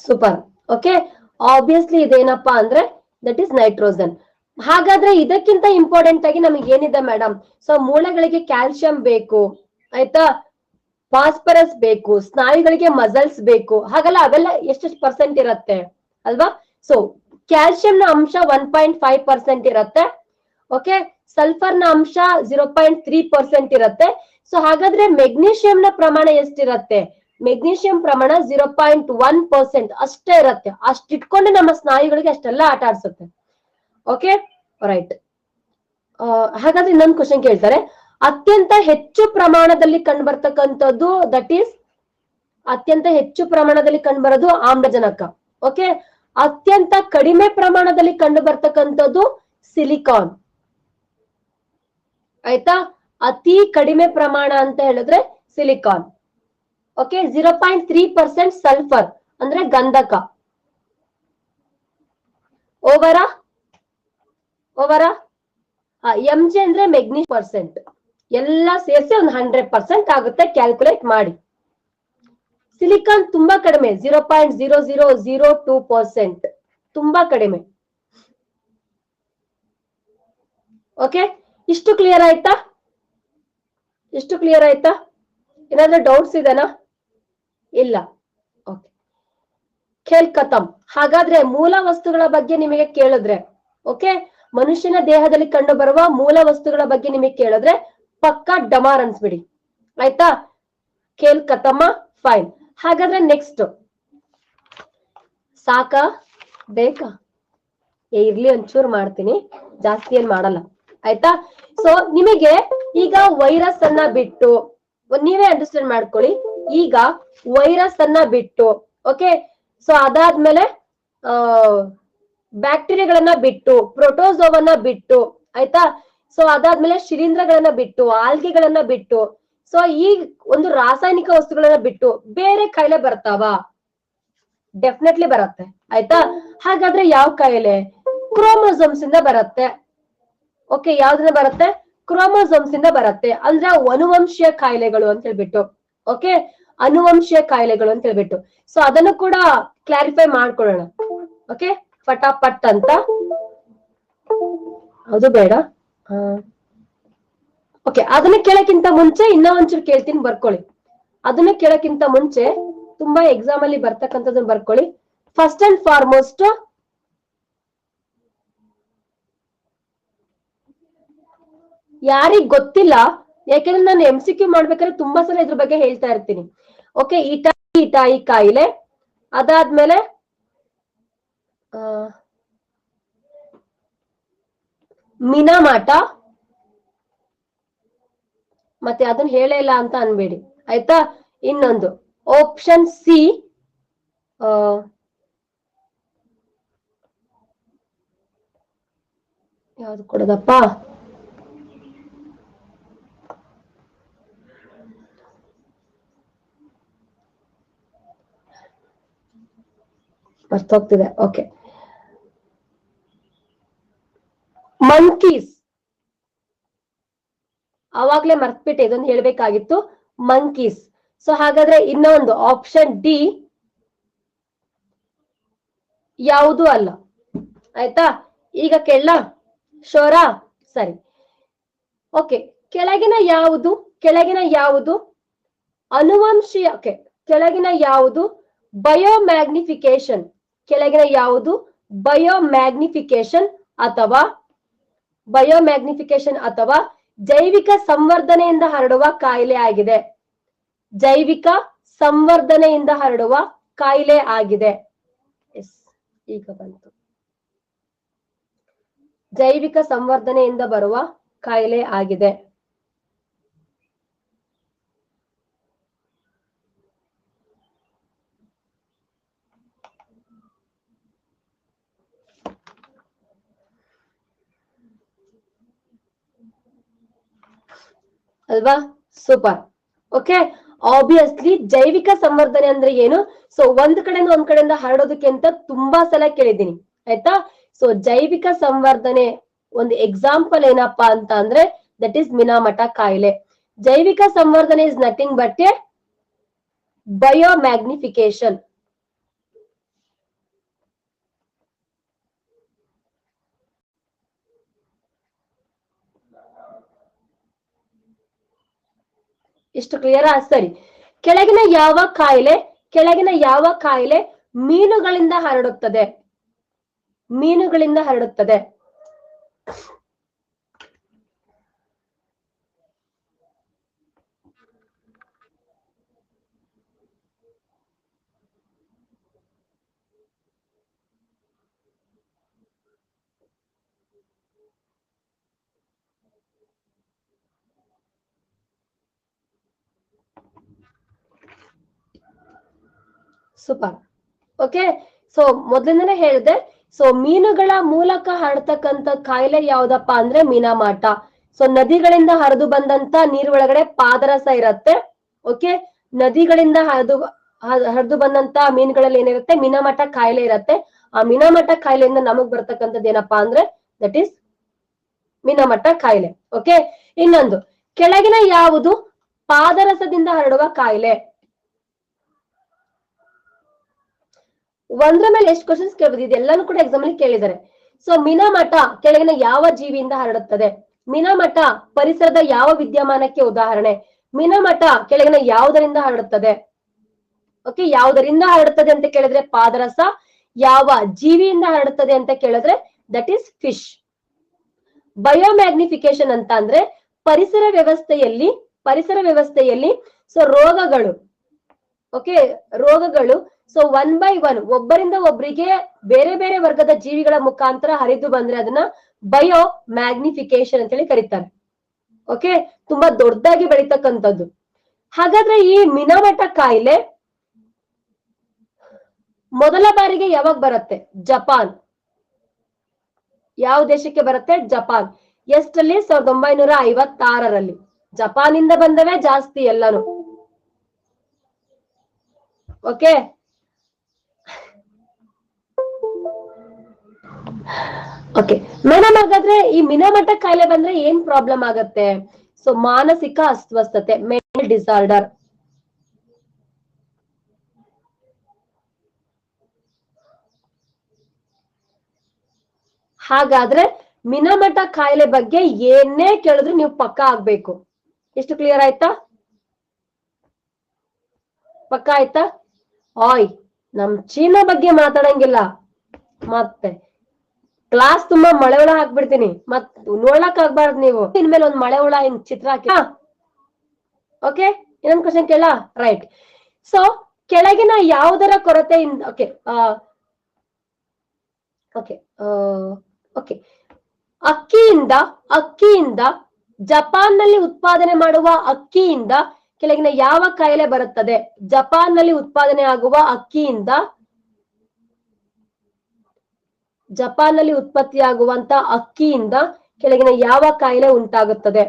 super. ಓಕೆ, ಆಬ್ವಿಯಸ್ಲಿ ಇದೇನಪ್ಪಾ ಅಂದ್ರೆ ದಟ್ ಈಸ್ ನೈಟ್ರೋಜನ್. ಹಾಗಾದ್ರೆ ಇದಕ್ಕಿಂತ ಇಂಪಾರ್ಟೆಂಟ್ ಆಗಿ ನಮಗೆ ಏನಿದೆ ಮೇಡಮ್? ಸೊ ಮೂಳೆಗಳಿಗೆ ಕ್ಯಾಲ್ಸಿಯಂ ಬೇಕು, ಆಯ್ತಾ? ಫಾಸ್ಫರಸ್ ಬೇಕು, ಸ್ನಾಯುಗಳಿಗೆ ಮಸಲ್ಸ್ ಬೇಕು. ಹಾಗಲ್ಲ, ಅವೆಲ್ಲ ಎಷ್ಟೆಷ್ಟು ಪರ್ಸೆಂಟ್ ಇರತ್ತೆ ಅಲ್ವಾ? ಸೊ ಕ್ಯಾಲ್ಸಿಯಂ ನ ಅಂಶ 1.5% ಇರತ್ತೆ. ಓಕೆ, ಸಲ್ಫರ್ ನ ಅಂಶ 0.3% ಇರತ್ತೆ. ಸೊ ಹಾಗಾದ್ರೆ ಮೆಗ್ನೀಷಿಯಂ ನ ಪ್ರಮಾಣ ಎಷ್ಟಿರತ್ತೆ? ಮೆಗ್ನೀಷಿಯಂ ಪ್ರಮಾಣ 0.1% ಅಷ್ಟೇ ಇರತ್ತೆ. ಅಷ್ಟಿಟ್ಕೊಂಡು ನಮ್ಮ ಸ್ನಾಯುಗಳಿಗೆ ಅಷ್ಟೆಲ್ಲ ಆಟ ಆಡ್ಸುತ್ತೆ. Okay right. ಹಾಗಾದ್ರೆ ಇನ್ನೊಂದು ಕ್ವಶನ್ ಕೇಳ್ತಾರೆ, ಅತ್ಯಂತ ಹೆಚ್ಚು ಪ್ರಮಾಣದಲ್ಲಿ ಕಂಡು ಬರ್ತಕ್ಕಂಥದ್ದು ದಟ್ ಈಸ್ ಅತ್ಯಂತ ಹೆಚ್ಚು ಪ್ರಮಾಣದಲ್ಲಿ ಕಂಡು ಬರೋದು ಆಮ್ಲಜನಕ. ಓಕೆ, ಅತ್ಯಂತ ಕಡಿಮೆ ಪ್ರಮಾಣದಲ್ಲಿ ಕಂಡು ಬರ್ತಕ್ಕಂಥದ್ದು ಸಿಲಿಕಾನ್. ಆಯ್ತಾ, ಅತಿ ಕಡಿಮೆ ಪ್ರಮಾಣ ಅಂತ ಹೇಳಿದ್ರೆ ಸಿಲಿಕಾನ್. ಓಕೆ, 0.3% ಸಲ್ಫರ್ ಅಂದ್ರೆ ಗಂಧಕ. ಓವರಾ mg ಅಂದ್ರೆ ಮೆಗ್ನೀಷಿಯಂ %. ಎಲ್ಲ ಸೇರಿಸಿ ಒಂದು 100% ಆಗುತ್ತೆ. ಕ್ಯಾಲ್ಕುಲೇಟ್ ಮಾಡಿ. ಸಿಲಿಕಾನ್ ತುಂಬಾ ಕಡಿಮೆ, 0.0002%, ತುಂಬಾ ಕಡಿಮೆ. ಓಕೆ, ಇಷ್ಟು ಕ್ಲಿಯರ್ ಆಯ್ತಾ? ಏನಾದ್ರೂ ಡೌಟ್ಸ್ ಇದೆನಾ? ಇಲ್ಲ. ಓಕೆ, ಖೇಲ್ ಖತಮ್. ಹಾಗಾದ್ರೆ ಮೂಲ ವಸ್ತುಗಳ ಬಗ್ಗೆ ನಿಮಗೆ ಕೇಳಿದ್ರೆ, ಓಕೆ, ಮನುಷ್ಯನ ದೇಹದಲ್ಲಿ ಕಂಡು ಬರುವ ಮೂಲ ವಸ್ತುಗಳ ಬಗ್ಗೆ ನಿಮಗೆ ಕೇಳಿದ್ರೆ ಪಕ್ಕಾ ಡಮಾರ್ ಅನ್ಸ್ಬಿಡಿ. ಆಯ್ತಾ, ಖೇಲ್ ಖತಮ್ಮ. ಫೈನ್. ಹಾಗಾದ್ರೆ ನೆಕ್ಸ್ಟ್ ಸಾಕಾ ಬೇಕಾ? ಇರ್ಲಿ, ಒಂಚೂರು ಮಾಡ್ತೀನಿ, ಜಾಸ್ತಿ ಏನ್ ಮಾಡಲ್ಲ. ಆಯ್ತಾ, ಸೊ ನಿಮಗೆ ಈಗ ವೈರಸ್ ಅನ್ನ ಬಿಟ್ಟು ನೀವೇ ಅಂಡರ್ಸ್ಟ್ಯಾಂಡ್ ಮಾಡ್ಕೊಳ್ಳಿ. ಈಗ ವೈರಸ್ ಅನ್ನ ಬಿಟ್ಟು, ಓಕೆ, ಸೊ ಅದಾದ್ಮೇಲೆ ಬ್ಯಾಕ್ಟೀರಿಯಾಗಳನ್ನ ಬಿಟ್ಟು, ಪ್ರೋಟೋಸೋವನ್ನ ಬಿಟ್ಟು, ಆಯ್ತಾ, ಸೊ ಅದಾದ್ಮೇಲೆ ಶಿಲೀಂಧ್ರಗಳನ್ನ ಬಿಟ್ಟು, ಆಲ್ಗೆಗಳನ್ನ ಬಿಟ್ಟು, ಸೊ ಈ ಒಂದು ರಾಸಾಯನಿಕ ವಸ್ತುಗಳನ್ನ ಬಿಟ್ಟು ಬೇರೆ ಕಾಯಿಲೆ ಬರ್ತಾವ? ಡೆಫಿನೆಟ್ಲಿ ಬರುತ್ತೆ. ಆಯ್ತಾ, ಹಾಗಾದ್ರೆ ಯಾವ ಕಾಯಿಲೆ? ಕ್ರೋಮೋಸೋಮ್ಸ್ ಇಂದ ಬರುತ್ತೆ. ಓಕೆ, ಯಾವ್ದ್ರಿಂದ ಬರುತ್ತೆ? ಕ್ರೋಮೋಸೋಮ್ಸ್ ಇಂದ ಬರುತ್ತೆ. ಅಂದ್ರೆ ಅನುವಂಶೀಯ ಕಾಯಿಲೆಗಳು ಅಂತ ಹೇಳ್ಬಿಟ್ಟು. ಓಕೆ, ಅನುವಂಶೀಯ ಕಾಯಿಲೆಗಳು ಅಂತ ಹೇಳ್ಬಿಟ್ಟು. ಸೊ ಅದನ್ನು ಕೂಡ ಕ್ಲಾರಿಫೈ ಮಾಡ್ಕೊಳ್ಳೋಣ. ಓಕೆ, ಪಟಾಪಟ್ ಅಂತ. ಅದು ಬೇಡ. ಓಕೆ, ಅದನ್ನ ಕೇಳಕ್ಕಿಂತ ಮುಂಚೆ ಇನ್ನೂ ಒಂಚೂರು ಕೇಳ್ತೀನಿ, ಬರ್ಕೊಳ್ಳಿ. ಅದನ್ನ ಕೇಳಕ್ಕಿಂತ ಮುಂಚೆ ತುಂಬಾ ಎಕ್ಸಾಮ್ ಅಲ್ಲಿ ಬರ್ತಕ್ಕಂಥದ್ದನ್ನ ಬರ್ಕೊಳ್ಳಿ. ಫಸ್ಟ್ ಅಂಡ್ ಫಾರ್ಮೋಸ್ಟ್, ಯಾರಿಗ್ ಗೊತ್ತಿಲ್ಲ, ಯಾಕೆಂದ್ರೆ ನಾನು MCQ ಮಾಡ್ಬೇಕಾದ್ರೆ ತುಂಬಾ ಸಲ ಇದ್ರ ಬಗ್ಗೆ ಹೇಳ್ತಾ ಇರ್ತೀನಿ. ಓಕೆ, ಇಟಾಯಿ ಕಾಯಿಲೆ, ಅದಾದ್ಮೇಲೆ ಮಿನಾಮಾಟ, ಮತ್ತೆ ಅದನ್ನ ಹೇಳೇ ಇಲ್ಲ ಅಂತ ಅನ್ಬೇಡಿ. ಆಯ್ತಾ, ಇನ್ನೊಂದು ಆಪ್ಷನ್ ಸಿ, ಯಾವ್ದು ಕೊಡೋದಪ್ಪ? ಮರ್ತೋಗ್ತಿದೆ. Okay, monkeys. ಅವಾಗ್ಲೇ ಮರ್ತ್ಬಿಟ್ಟೆ, ಇದೊಂದು ಹೇಳ್ಬೇಕಾಗಿತ್ತು, ಮಂಕೀಸ್. ಸೊ ಹಾಗಾದ್ರೆ ಇನ್ನೊಂದು ಆಪ್ಷನ್ ಡಿ ಯಾವುದು ಅಲ್ಲ. ಆಯ್ತಾ, ಈಗ ಕೇಳಲಾ? ಶೋರಾ? ಸರಿ. ಓಕೆ, ಕೆಳಗಿನ ಯಾವುದು ಅನುವಂಶೀಯ? ಓಕೆ, ಕೆಳಗಿನ ಯಾವುದು ಬಯೋಮ್ಯಾಗ್ನಿಫಿಕೇಶನ್? ಕೆಳಗಿನ ಯಾವುದು ಬಯೋಮ್ಯಾಗ್ನಿಫಿಕೇಶನ್ ಅಥವಾ ಜೈವಿಕ ಸಂವರ್ಧನೆಯಿಂದ ಹರಡುವ ಕಾಯಿಲೆ ಆಗಿದೆ? ಜೈವಿಕ ಸಂವರ್ಧನೆಯಿಂದ ಹರಡುವ ಕಾಯಿಲೆ ಆಗಿದೆ. ಎಸ್, ಈಗ ಬಂತು. ಜೈವಿಕ ಸಂವರ್ಧನೆಯಿಂದ ಬರುವ ಕಾಯಿಲೆ ಆಗಿದೆ. ಅಲ್ವಾ? ಸೂಪರ್. ಓಕೆ, ಆಬ್ವಿಯಸ್ಲಿ ಜೈವಿಕ ಸಂವರ್ಧನೆ ಅಂದ್ರೆ ಏನು? ಸೊ ಒಂದ್ ಕಡೆಯಿಂದ ಹರಡೋದಕ್ಕೆ ಅಂತ ತುಂಬಾ ಸಲ ಕೇಳಿದ್ದೀನಿ. ಆಯ್ತಾ, ಸೊ ಜೈವಿಕ ಸಂವರ್ಧನೆ ಒಂದು ಎಕ್ಸಾಂಪಲ್ ಏನಪ್ಪಾ ಅಂತ ಅಂದ್ರೆ ದಟ್ ಈಸ್ ಮಿನಾಮಟ ಕಾಯಿಲೆ. ಜೈವಿಕ ಸಂವರ್ಧನೆ ಇಸ್ ನಥಿಂಗ್ ಬಟ್ ಎ ಬಯೋಮ್ಯಾಗ್ನಿಫಿಕೇಶನ್. ಇಷ್ಟು ಕ್ಲಿಯರಾ? ಸರಿ. ಕೆಳಗಿನ ಯಾವ ಕಾಯಿಲೆ ಮೀನುಗಳಿಂದ ಹರಡುತ್ತದೆ? ಸೂಪರ್. ಓಕೆ, ಸೊ ಮೊದಲಿಂದನೇ ಹೇಳಿದೆ. ಸೊ ಮೀನುಗಳ ಮೂಲಕ ಹರಡ್ತಕ್ಕಂತ ಕಾಯಿಲೆ ಯಾವ್ದಪ್ಪ ಅಂದ್ರೆ ಮೀನಮಾಟ. ಸೊ ನದಿಗಳಿಂದ ಹರಿದು ಬಂದಂತ ನೀರ್ ಒಳಗಡೆ ಪಾದರಸ ಇರತ್ತೆ. ಓಕೆ, ನದಿಗಳಿಂದ ಹರಿದು ಬಂದಂತ ಮೀನುಗಳಲ್ಲಿ ಏನಿರುತ್ತೆ, ಮೀನಮಾಟ ಕಾಯಿಲೆ ಇರತ್ತೆ. ಆ ಮೀನಮಾಟ ಕಾಯಿಲೆಯಿಂದ ನಮಗ್ ಬರ್ತಕ್ಕಂಥದ್ದು ಏನಪ್ಪಾ ಅಂದ್ರೆ ದಟ್ ಈಸ್ ಮೀನಮಾಟ ಕಾಯಿಲೆ. ಓಕೆ, ಇನ್ನೊಂದು, ಕೆಳಗಿನ ಯಾವುದು ಪಾದರಸದಿಂದ ಹರಡುವ ಕಾಯಿಲೆ? ಒಂದ್ರ ಮೇಲೆ ಎಷ್ಟು ಕ್ವಶನ್ಸ್ ಕೇಳಬಹುದು, ಇದೆಲ್ಲಾನು ಕೂಡ ಎಕ್ಸಾಮ್ ಅಲ್ಲಿ ಕೇಳಿದ್ದಾರೆ. ಸೊ ಮೀನಮಾಟ ಕೆಳಗಿನ ಯಾವ ಜೀವಿಯಿಂದ ಹರಡುತ್ತದೆ? ಮೀನಮಾಟ ಪರಿಸರದ ಯಾವ ವಿದ್ಯಮಾನಕ್ಕೆ ಉದಾಹರಣೆ? ಮೀನಮಾಟ ಕೆಳಗಿನ ಯಾವುದರಿಂದ ಹರಡುತ್ತದೆ? ಓಕೆ, ಯಾವುದರಿಂದ ಹರಡುತ್ತದೆ ಅಂತ ಕೇಳಿದ್ರೆ ಪಾದರಸ. ಯಾವ ಜೀವಿಯಿಂದ ಹರಡುತ್ತದೆ ಅಂತ ಕೇಳಿದ್ರೆ ದಟ್ ಈಸ್ ಫಿಶ್. ಬಯೋಮ್ಯಾಗ್ನಿಫಿಕೇಶನ್ ಅಂತ ಅಂದ್ರೆ ಪರಿಸರ ವ್ಯವಸ್ಥೆಯಲ್ಲಿ ಸೊ ರೋಗಗಳು, ಓಕೆ, ರೋಗಗಳು ಸೊ 1 by 1 ಒಬ್ಬರಿಂದ ಒಬ್ಬರಿಗೆ ಬೇರೆ ಬೇರೆ ವರ್ಗದ ಜೀವಿಗಳ ಮುಖಾಂತರ ಹರಿದು ಬಂದ್ರೆ ಅದನ್ನ ಬಯೋ ಮ್ಯಾಗ್ನಿಫಿಕೇಶನ್ ಅಂತ ಹೇಳಿ ಕರೀತಾರೆ. ಓಕೆ, ತುಂಬಾ ದೊಡ್ಡದಾಗಿ ಬೆಳೀತಕ್ಕಂಥದ್ದು. ಹಾಗಾದ್ರೆ ಈ ಮೀನಮಾಟ ಕಾಯಿಲೆ ಮೊದಲ ಬಾರಿಗೆ ಯಾವಾಗ ಬರುತ್ತೆ? ಜಪಾನ್. ಯಾವ ದೇಶಕ್ಕೆ ಬರುತ್ತೆ? ಜಪಾನ್. ಎಷ್ಟರಲ್ಲಿ? 1956ರಲ್ಲಿ. ಜಪಾನಿಂದ ಬಂದವೇ ಜಾಸ್ತಿ ಎಲ್ಲಾನು. ಓಕೆ, ಓಕೆ ಮೇಡಮ್, ಹಾಗಾದ್ರೆ ಈ ಮೀನಮಾಟ ಕಾಯಿಲೆ ಬಂದ್ರೆ ಏನ್ ಪ್ರಾಬ್ಲಮ್ ಆಗತ್ತೆ? ಸೊ ಮಾನಸಿಕ ಅಸ್ವಸ್ಥತೆ, ಮೆಂಟಲ್ ಡಿಸಾರ್ಡರ್. ಹಾಗಾದ್ರೆ ಮೀನಮಾಟ ಕಾಯಿಲೆ ಬಗ್ಗೆ ಏನೇ ಕೇಳಿದ್ರು ನೀವು ಪಕ್ಕಾ ಆಗ್ಬೇಕು. ಎಷ್ಟು ಕ್ಲಿಯರ್ ಆಯ್ತಾ? ಪಕ್ಕಾ ಆಯ್ತಾ? ಆಯ್, ನಮ್ ಚೀನಾ ಬಗ್ಗೆ ಮಾತಾಡಂಗಿಲ್ಲ, ಮತ್ತೆ ಕ್ಲಾಸ್ ತುಂಬಾ ಮಳೆ ಹುಳ ಹಾಕ್ಬಿಡ್ತೀನಿ, ಮತ್ ನೋಡ್ಲಕ್ ಆಗ್ಬಾರ್ದು ನೀವು. ಇನ್ಮೇಲೆ ಒಂದ್ ಮಳೆ ಹುಳ ಹಿಂಗ್ ಚಿತ್ರ ಹಾಕಿ. ಓಕೆ, ಇನ್ನೊಂದ್ ಕ್ವಶನ್ ಕೇಳ. ರೈಟ್. ಸೊ ಕೆಳಗಿನ ಯಾವುದರ ಕೊರತೆಯಿಂದ, ಓಕೆ ಓಕೆ ಓಕೆ ಅಕ್ಕಿಯಿಂದ ಜಪಾನ್ ನಲ್ಲಿ ಉತ್ಪಾದನೆ ಮಾಡುವ ಅಕ್ಕಿಯಿಂದ ಕೆಳಗಿನ ಯಾವ ಕಾಯಿಲೆ ಬರುತ್ತದೆ? ಜಪಾನ್ ನಲ್ಲಿ ಉತ್ಪಾದನೆ ಆಗುವ ಅಕ್ಕಿಯಿಂದ, ಜಪಾನ್ ನಲ್ಲಿ ಉತ್ಪತ್ತಿಯಾಗುವಂತ ಅಕ್ಕಿಯಿಂದ ಕೆಳಗಿನ ಯಾವ ಕಾಯಿಲೆ ಉಂಟಾಗುತ್ತದೆ?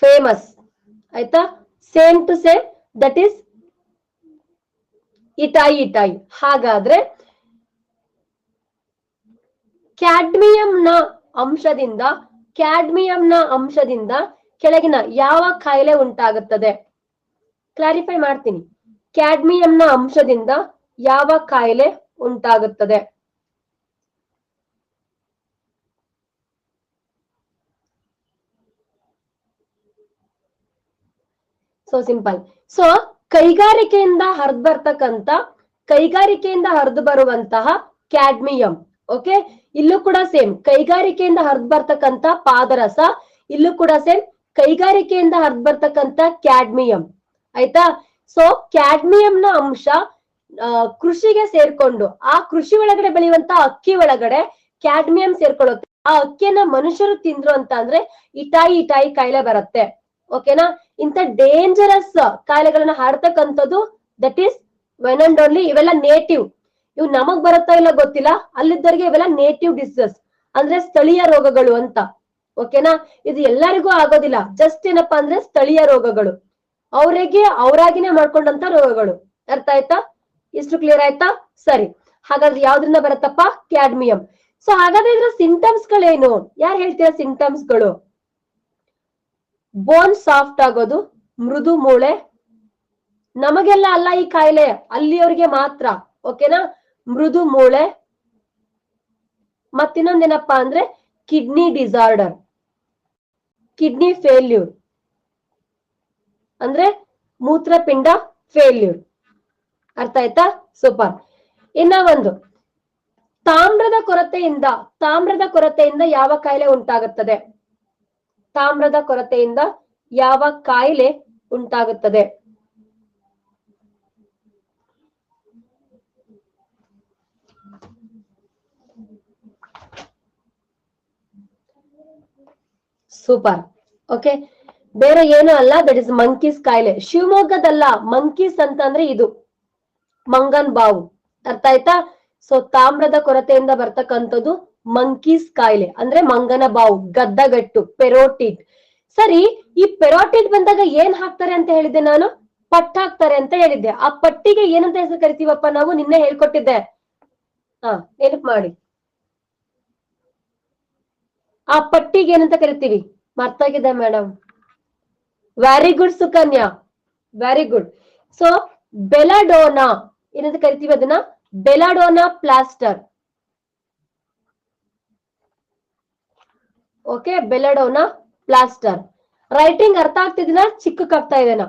ಫೇಮಸ್ ಆಯ್ತಾ? Same to same, that is itai. ಹಾಗಾದ್ರೆ ಕ್ಯಾಡ್ಮಿಯಂನ ಅಂಶದಿಂದ ಕೆಳಗಿನ ಯಾವ ಕಾಯಿಲೆ ಉಂಟಾಗುತ್ತದೆ? ಕ್ಲಾರಿಫೈ ಮಾಡ್ತೀನಿ. ಕ್ಯಾಡ್ಮಿಯಂನ ಅಂಶದಿಂದ ಯಾವ ಕಾಯಿಲೆ ಉಂಟಾಗುತ್ತದೆ? So simple. ಸೊ ಕೈಗಾರಿಕೆಯಿಂದ ಹರಿದು ಬರುವಂತಹ ಕ್ಯಾಡ್ಮಿಯಂ. ಓಕೆ, ಇಲ್ಲೂ ಕೂಡ ಸೇಮ್, ಕೈಗಾರಿಕೆಯಿಂದ ಹರಿದು ಬರ್ತಕ್ಕಂತ ಪಾದರಸ. ಇಲ್ಲೂ ಕೂಡ ಸೇಮ್, ಕೈಗಾರಿಕೆಯಿಂದ ಹರಿದು ಬರ್ತಕ್ಕಂತ ಕ್ಯಾಡ್ಮಿಯಂ. ಆಯ್ತಾ? ಸೊ ಕ್ಯಾಡ್ಮಿಯಂನ ಅಂಶ ಕೃಷಿಗೆ ಸೇರ್ಕೊಂಡು, ಆ ಕೃಷಿ ಒಳಗಡೆ ಬೆಳೆಯುವಂತ ಅಕ್ಕಿ ಒಳಗಡೆ ಕ್ಯಾಡ್ಮಿಯಂ ಸೇರ್ಕೊಳ್ಳುತ್ತೆ. ಆ ಅಕ್ಕಿಯನ್ನ ಮನುಷ್ಯರು ತಿಂದ್ರು ಅಂತ ಅಂದ್ರೆ ಇಟಾಯಿ ಕಾಯಿಲೆ ಬರುತ್ತೆ. ಓಕೆನಾ? ಇಂಥ ಡೇಂಜರಸ್ ಕಾಯಿಲೆಗಳನ್ನ ಹಾಡ್ತಕ್ಕಂಥದ್ದು that is one and only ಇವೆಲ್ಲ ನೇಟಿವ್. ಇವು ನಮಗ್ ಬರುತ್ತಾ ಇಲ್ಲ ಗೊತ್ತಿಲ್ಲ, ಅಲ್ಲಿದ್ದವರಿಗೆ ಇವೆಲ್ಲ ನೇಟಿವ್ ಡಿಸೀಸಸ್, ಅಂದ್ರೆ ಸ್ಥಳೀಯ ರೋಗಗಳು ಅಂತ. ಓಕೆನಾ? ಇದು ಎಲ್ಲರಿಗೂ ಆಗೋದಿಲ್ಲ, ಜಸ್ಟ್ ಏನಪ್ಪಾ ಅಂದ್ರೆ ಸ್ಥಳೀಯ ರೋಗಗಳು, ಅವರಾಗಿನೇ ಮಾಡ್ಕೊಂಡಂತ ರೋಗಗಳು. ಅರ್ಥ ಆಯ್ತಾ? ಇಷ್ಟು ಕ್ಲಿಯರ್ ಆಯ್ತಾ? ಸರಿ. ಹಾಗಾದ್ರೆ ಯಾವ್ದ್ರಿಂದ ಬರುತ್ತಪ್ಪ? ಕ್ಯಾಡ್ಮಿಯಂ. ಸೊ ಹಾಗಾದ್ರೆ ಇದ್ರ ಸಿಂಟಮ್ಸ್ ಗಳೇನು? ಯಾರು ಹೇಳ್ತೀರಾ ಸಿಂಟಮ್ಸ್ ಗಳು? ಬೋನ್ ಸಾಫ್ಟ್ ಆಗೋದು, ಮೃದು ಮೂಳೆ. ನಮಗೆಲ್ಲ ಅಲ್ಲ ಈ ಕಾಯಿಲೆ, ಅಲ್ಲಿಯವರಿಗೆ ಮಾತ್ರ. ಓಕೆನಾ? ಮೃದು ಮೂಳೆ. ಮತ್ತಿನ್ನೊಂದೇನಪ್ಪಾ ಅಂದ್ರೆ ಕಿಡ್ನಿ ಡಿಸಾರ್ಡರ್, ಕಿಡ್ನಿ ಫೇಲ್ಯೂರ್ ಅಂದ್ರೆ ಮೂತ್ರಪಿಂಡ ಫೇಲ್ಯೂರ್. ಅರ್ಥ ಆಯ್ತಾ? ಸೂಪರ್. ಇನ್ನ ಒಂದು, ತಾಮ್ರದ ಕೊರತೆಯಿಂದ ಯಾವ ಕಾಯಿಲೆ ಉಂಟಾಗುತ್ತದೆ? ತಾಮ್ರದ ಕೊರತೆಯಿಂದ ಯಾವ ಕಾಯಿಲೆ ಉಂಟಾಗುತ್ತದೆ? ಸೂಪರ್. ಓಕೆ, ಬೇರೆ ಏನು ಅಲ್ಲ, ದಟ್ ಇಸ್ ಮಂಕೀಸ್ ಕಾಯಿಲೆ. ಶಿವಮೊಗ್ಗದಲ್ಲ, ಮಂಕೀಸ್ ಅಂತಂದ್ರೆ ಇದು ಮಂಗನ್ ಬಾವು. ಅರ್ಥ ಆಯ್ತಾ? ಸೊ ತಾಮ್ರದ ಕೊರತೆಯಿಂದ ಬರ್ತಕ್ಕಂಥದ್ದು ಮಂಕೀಸ್ ಕಾಯಿಲೆ ಅಂದ್ರೆ ಮಂಗನ ಬಾವು, ಗದ್ದಗಟ್ಟು, ಪೆರೋಟಿಡ್. ಸರಿ, ಈ ಪೆರೋಟಿಡ್ ಬಂದಾಗ ಏನ್ ಹಾಕ್ತಾರೆ ಅಂತ ಹೇಳಿದ್ದೆ ನಾನು? ಪಟ್ಟ ಹಾಕ್ತಾರೆ ಅಂತ ಹೇಳಿದ್ದೆ. ಆ ಪಟ್ಟಿಗೆ ಏನಂತ ಹೆಸರು ಕರಿತೀವಪ್ಪ ನಾವು? ನಿನ್ನೆ ಹೇಳ್ಕೊಟ್ಟಿದ್ದೆ. ನೆನಪು ಮಾಡಿ. ಆ ಪಟ್ಟಿಗೆ ಏನಂತ ಕರಿತೀವಿ? ಮರ್ತಾಗಿದೆ madam. Very good Sukanya, very good. So belladonna ಏನಂತ ಕರಿತೀವಿ ಅದನ್ನ? Belladonna plaster. Okay, belladonna plaster. Writing ಅರ್ಥ ಆಗ್ತಿದಿನ? ಚಿಕ್ಕಕ್ಕಾಗ್ತಾ ಇದೆನಾ?